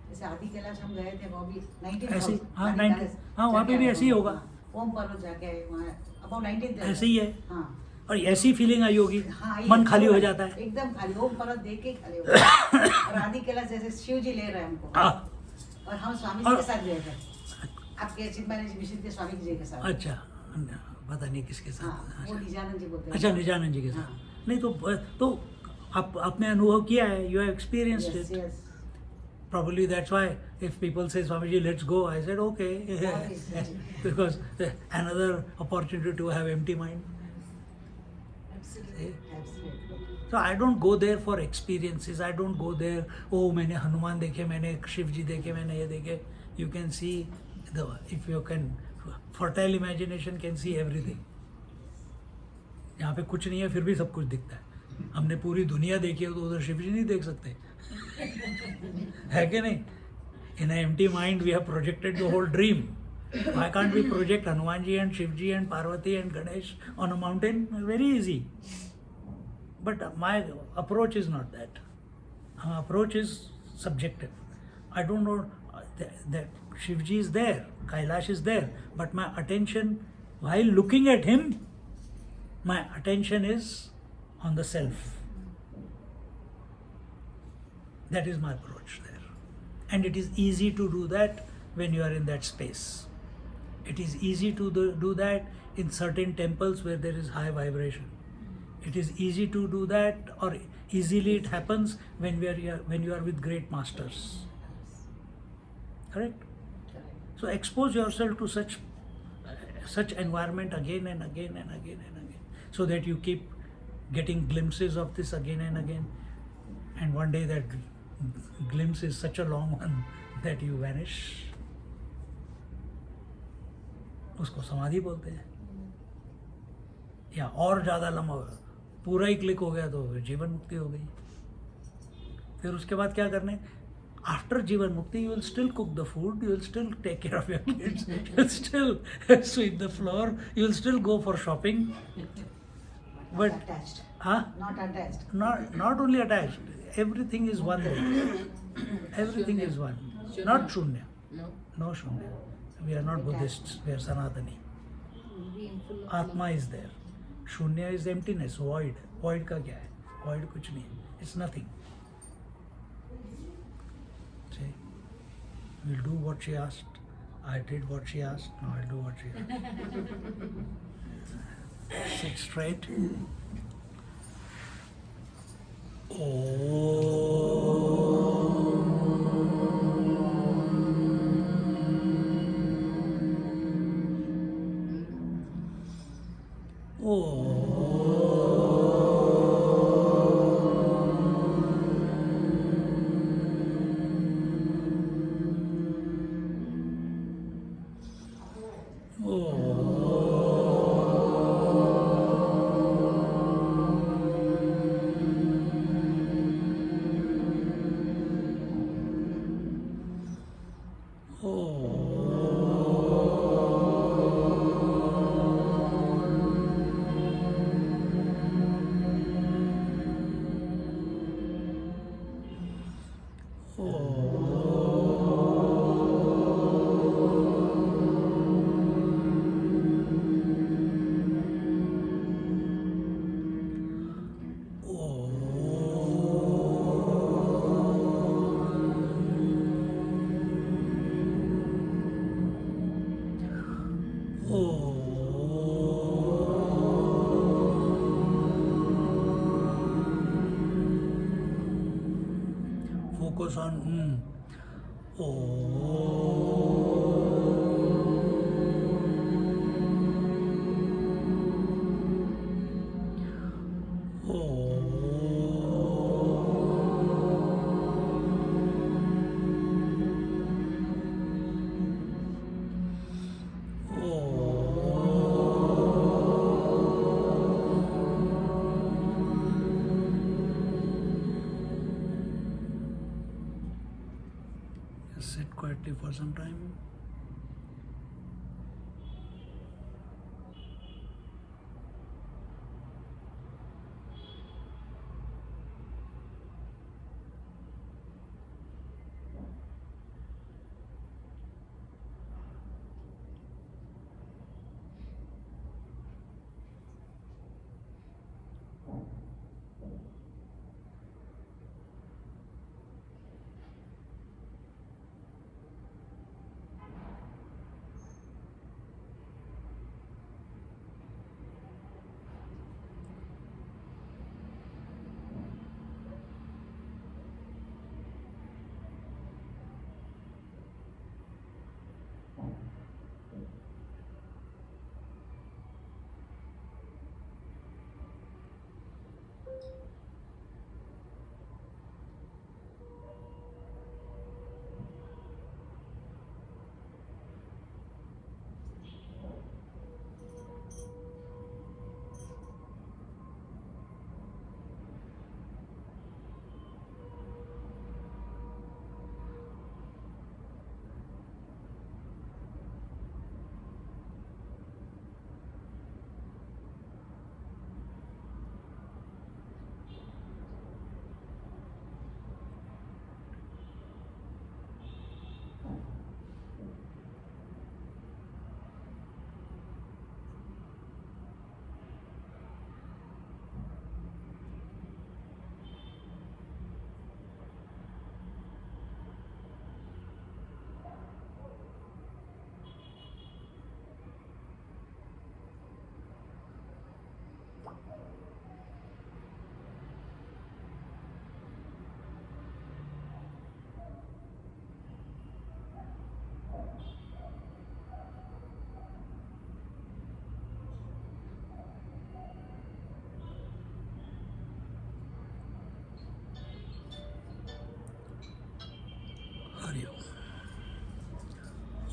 S9: जैसे आदि कैलाश हम गए थे, वो भी 19
S1: ऐसे हाँ 90 हाँ वहाँ पे भी ऐसे ही होगा.
S9: ओम पर्वत जाके वहाँ अबाउट 19
S1: ऐसे ही है.
S9: हाँ.
S1: और ऐसी फीलिंग आई होगी,
S9: हाँ,
S1: मन खाली हो जाता है.
S9: एकदम खाली, ओम पर्वत देख के खाली हो गया. और आदि कैलाश जैसे शिव जी ले रहे हैं हमको.
S1: हाँ.
S9: और हम स्वामी जी के साथ गए थे. आपके चिन्मय जी मिश्र के स्वामी जी के साथ.
S1: अच्छा, पता नहीं किसके साथ.
S9: हाँ, वो निजानंद जी बोलते हैं.
S1: अच्छा, निजानंद जी के साथ.
S9: हाँ.
S1: नहीं तो आपने अनुभव किया है, you have experienced
S9: Yes,
S1: it.
S9: yes.
S1: Probably that's why if people say, Swamiji, let's go, I said, okay. Because another opportunity to have empty mind. See?
S9: Absolutely.
S1: So I don't go there for experiences. I don't go there, oh, मैंने हनुमान देखे, मैंने शिव जी देखे, मैंने ये देखे. You can see, if you can, fertile imagination can see everything. यहाँ पे कुछ नहीं है, फिर भी सब कुछ दिखता है. हमने पूरी दुनिया देखी है, तो उधर शिव जी नहीं देख सकते. है कि नहीं? In an empty mind, we have projected the whole dream. Why can't we project Hanumanji and Shivji and Parvati and Ganesh on a mountain? Very easy. But my approach is not that. My approach is subjective. I don't know that Shivji is there, Kailash is there, but my attention, while looking at him, my attention is on the self. That is my approach there. And it is easy to do that when you are in that space. It is easy to do that in certain temples where there is high vibration. It is easy to do that, or easily it happens when you are with great masters. Correct? So expose yourself to such environment again and again and again and again, so that you keep getting glimpses of this again and again, and one day that glimpse is such a long one that you vanish. उसको समाधि बोलते हैं. या और ज़्यादा लंबा पूरा ही click हो गया तो जीवन मुक्ति हो गई. फिर उसके बाद क्या करने? After जीवन मुक्ति, you will still cook the food, you will still take care of your kids, you will still sweep the floor, you will still go for shopping. But
S9: Not attached.
S1: Huh?
S9: Not attached.
S1: Not only attached. Everything is one there. Everything is one. Not Shunya. No Shunya. We are not Buddhists. We are Sanatani.
S4: Being full of
S1: Atma is there. Shunya is emptiness, void. Void का क्या है? Void कुछ नहीं. It's nothing. See, we'll do what she asked. I did what she asked. Now I'll do what she asked. Sit straight. goes on. Just sit quietly for some time.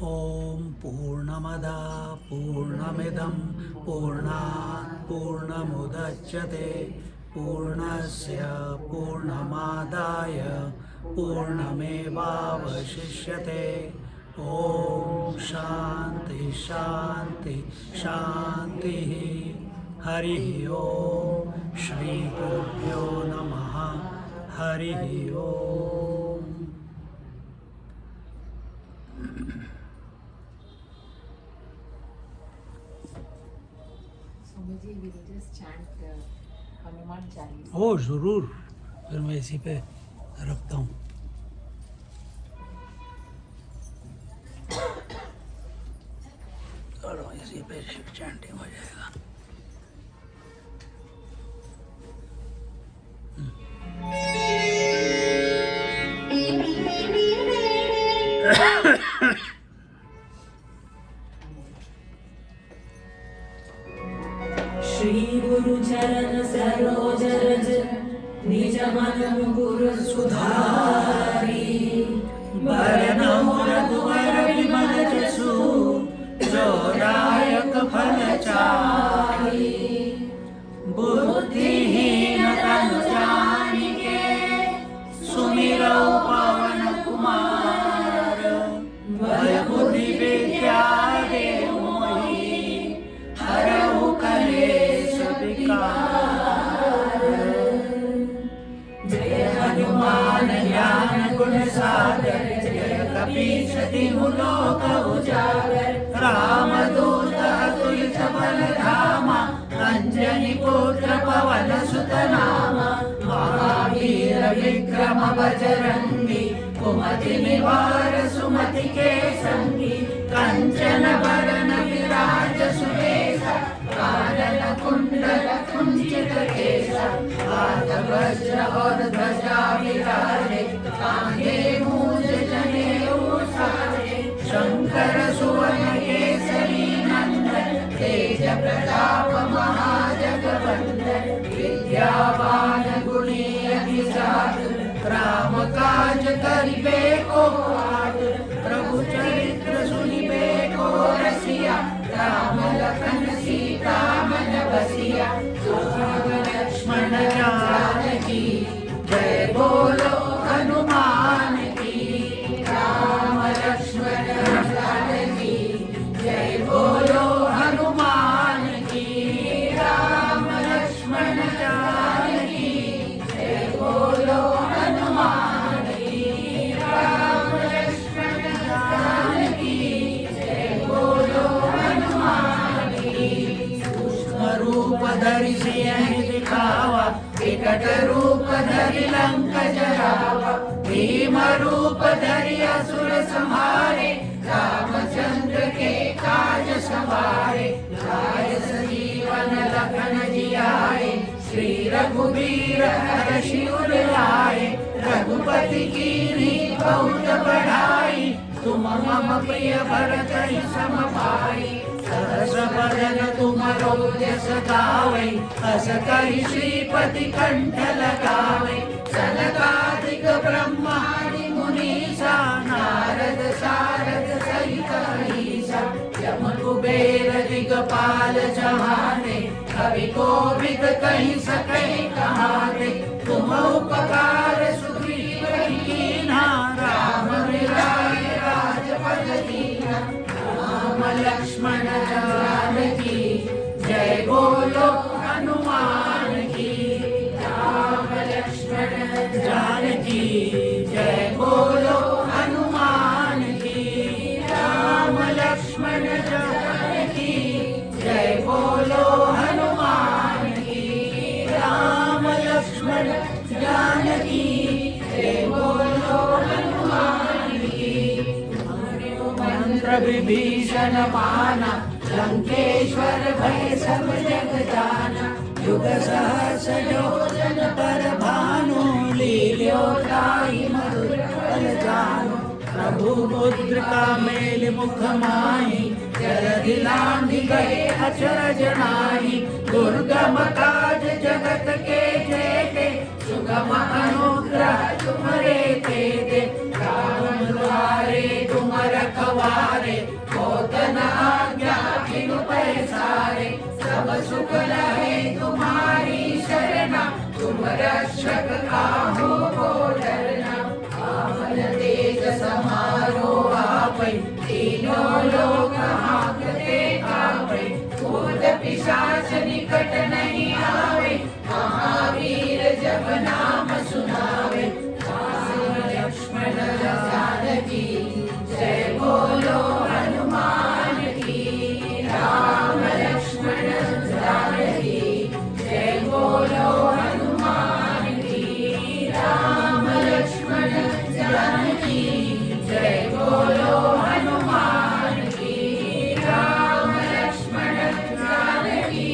S1: Om Purnamada Purnamidam Purnat Purnamudachyate Purnasya Purnamadaya Purnamevavashishyate. Om Shanti Shanti Shanti. Hari Om. Shri Gurubhyo Namaha. Hari Om.
S6: Swami ji, will you just chant Hanuman Chalisa?
S1: ओ ज़रूर, फिर मैं इसी पे रखता हूँ. चलो इसी पे चैंटिंग हो जाएगा.
S10: श्री गुरु चरण सरोज रज निज मन मुकुर सुधारी. बरनउँ रघुवर विमल जसु जो दायक फल चारि. बुद्धिहीन तनु जानिके सुमिरौ पवन कुमार. बल बुद्धि विद्या देहु मोहि हरहु कलेश विकार. जय हनुमान ज्ञान गुण सागर जय कपीश तिहु लोक उजागर. रामदूत अतुलित बल धामा अंजनी पुत्र पवन सुत नामा. महावीर विक्रम बजरंगी कुमति निवार सुमति के संगी. कंचन बरन विराज सुबेसा कानन कुंडल कुंचित केसा. हाथ वज्र और ध्वजा विराजे कांधे मूंज जनेऊ साजे, शंकर सुवन केसरी नंदन, तेज प्रताप महाजगवंदन, विद्यावान गुणी अति चातुर, राम काज करिबे को आतुर, प्रभु चरित्र सुनिबे को रसिया, राम लखन सीता मन बसिया, राम लक्ष्मण जानकी जय बोलो हनुमान की, राम लक्ष्मण जानकी जय बोलो हनुमान की, राम लक्ष्मण जानकी जय बोलो हनुमान की, राम लक्ष्मण जानकी जय बोलो हनुमान की। सूक्ष्म रूप धरि सियहि दिखावा, विकट रूप धरि लंक जरावा, भीम रूप धरि असुर संहारे, रामचंद्र के काज सवारे, लाए सजीवन लखन जियाए, श्री रघुबीर हर्षि उर लाए, रघुपति कीन्ही बहुत बढ़ाई, तुम मम प्रिय भरत सम भाई, सहस बदन तुमरो जस गावै, अस कहि श्रीपति कंठ लगावै, सनकादिक ब्रह्मादि मुनीसा, नारद सारद सहित अहीसा, यम कुबेर दिगपाल जहाने, कवि कोविद कहि सकै कहाने, तुम उपकार सुग्रीव कीन्हा, राम मिलाए राजपद दीन्हा, राम लक्ष्मण जानकी जय बोलो हनुमान की, राम लक्ष्मण जानकी जय बोलो हनुमान की, राम लक्ष्मण जानकी जय बोलो हनुमान की, राम लक्ष्मण जानकी जय बोलो हनुमान की। मंत्र विभीषण माना, लंकेश्वर भय सब जग जाना, युग सहस्र योजन पर भानु, लील्योताहि मधुर फल जानु, प्रभु मुद्रिका मेलि मुख माहि, जलधि लांघि गए अचरज नाहि, दुर्गम काज जगत के जेते, सुगम अनुग्रह तुम्हारे तेते, राम द्वारे तुम रखवारे, होत न आज्ञा बिनु पैसारे, सब सुख लहे तुम्हारी शरणा, तुम रक्षक काहू को डरना, आवन तेज समारो आपै, तीनों लोक हांकते कापै, भूत पिशाच निकट नहीं आवे, महावीर जब नाम सुनावे, राम लक्ष्मण जानकी जय बोलो हनुमान की, राम लक्ष्मण जानकी जय बोलो हनुमान की, राम लक्ष्मण जानकी जय बोलो हनुमान की, राम लक्ष्मण जानकी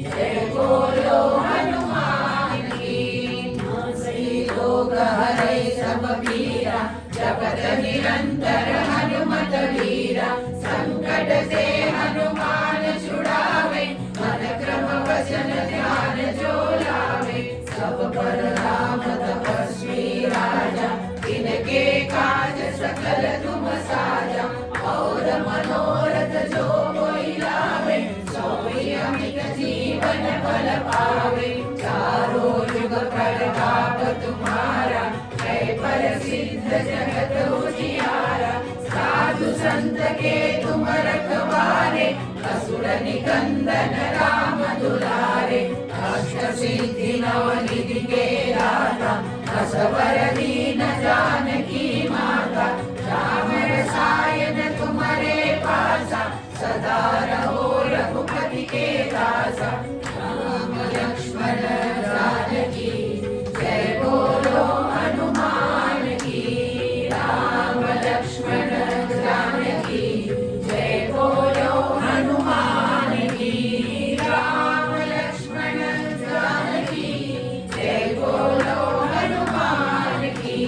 S10: जय बोलो हनुमान की। नासै रोग हरै सब पीरा, जपत निरंतर हनुमत वीरा, संकट से हनुमान छुड़ावे, मन क्रम वचन ध्यान जो लावे, सब पर राम तपस्वी राजा, इनके काज सकल तुम साजा, और मनोरथ जो कोई लावे, सोई अमित जीवन फल पावे, चारों युग प्रताप तुम्हारा, है प्रसिद्ध जगत उजियारा, साधु संत के तुम रखवारे, असुर निकंदन राम दुलारे, अष्ट सिद्धि नवनिधि के दाता, असवर दीन जानकी माता, राम रसायन तुम्हारे पासा, सदा रहो रघुपति के दासा, राम लक्ष्मण जानकी जय बोलो हनुमान की, राम लक्ष्मण जानकी जय बोलो हनुमान की, राम लक्ष्मण जानकी जय बोलो हनुमान की,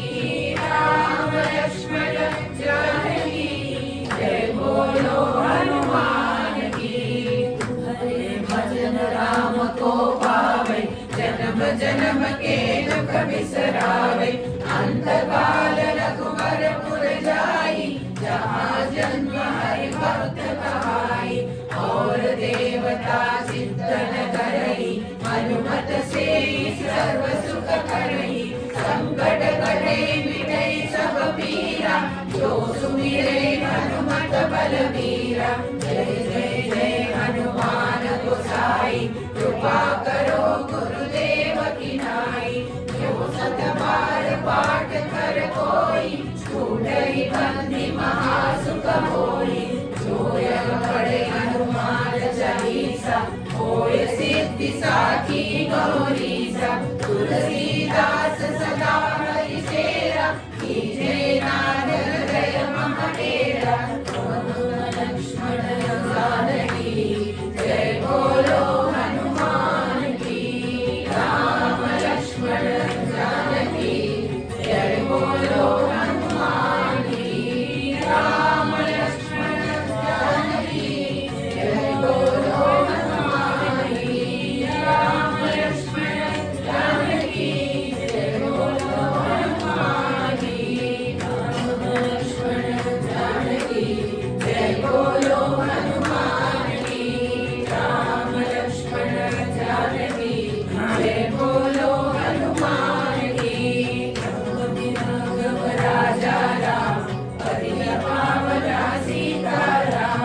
S10: बिसरावे अंतकाल रघुवरपुर जाई जहाँ जन्म हरि भक्त कहाई और देवता चित्तन करई हनुमत से सर्व सुख करई संकट कटे मिटई सब पीरा जो सुमिरे हनुमत बलबीरा जय जय जय हनुमान गोसाई कृपा करो गुरुदेव की नाई जो सत बार पाठ कर कोई छूटई बंदी महासुख होई जो यह पढ़े हनुमान चालीसा होय सिद्धि साखी गौरीसा तुलसीदास सदा हरि चेरा कीजे नाथ हृदय मम डेरा लक्ष्मण जानकी जय बोलो हनुमान की राम लक्ष्मण जानकी जय बोलो हनुमान की राम लक्ष्मण जानकी जय बोलो हनुमान की राम लक्ष्मण जानकी जय बोलो हनुमान की राम लक्ष्मण जानकी जय बोलो हनुमान की राम लक्ष्मण जानकी जय बोलो हनुमान की रघुपति राघव राजा राम पतित पावना सीताराम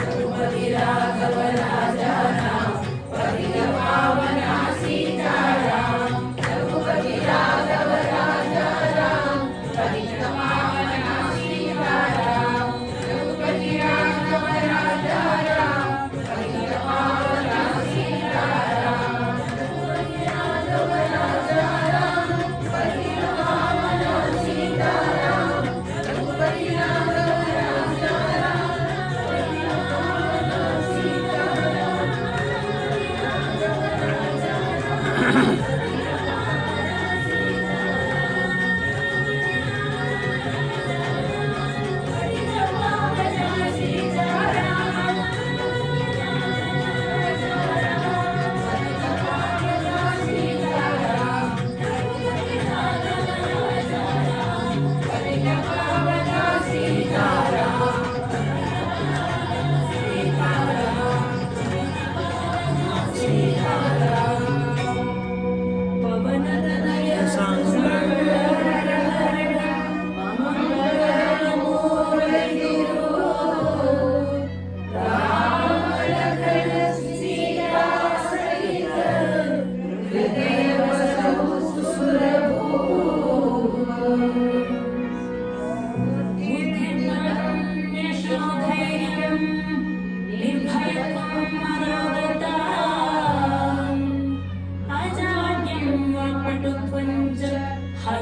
S10: रघुपति राघव राजा राम पतित पावना सीताराम रघुपति राघव राजा राम पतित पावना सीताराम रघुपति राघव राजा राम पतित पावना सीताराम रघुपति राघव राजा राम पतित पावना सीताराम रघुपति राघव राजा राम पतित पावना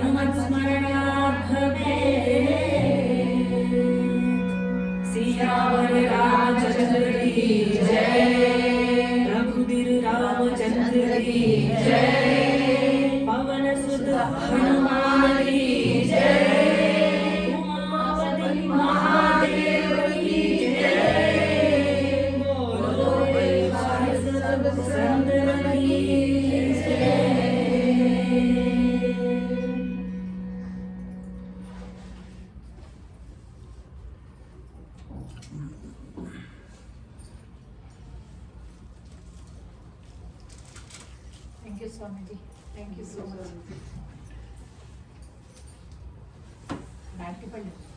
S11: हनुमत्स्मरणात् भवेत् सियावर रामचंद्र की जय रघुवीर रामचंद्र की जय पवन सुत हनुमान की जय उमापति महादेव की जय बोलो सब संतन की जय।
S2: Thank you, Swamiji. Thank you so much. Multiple.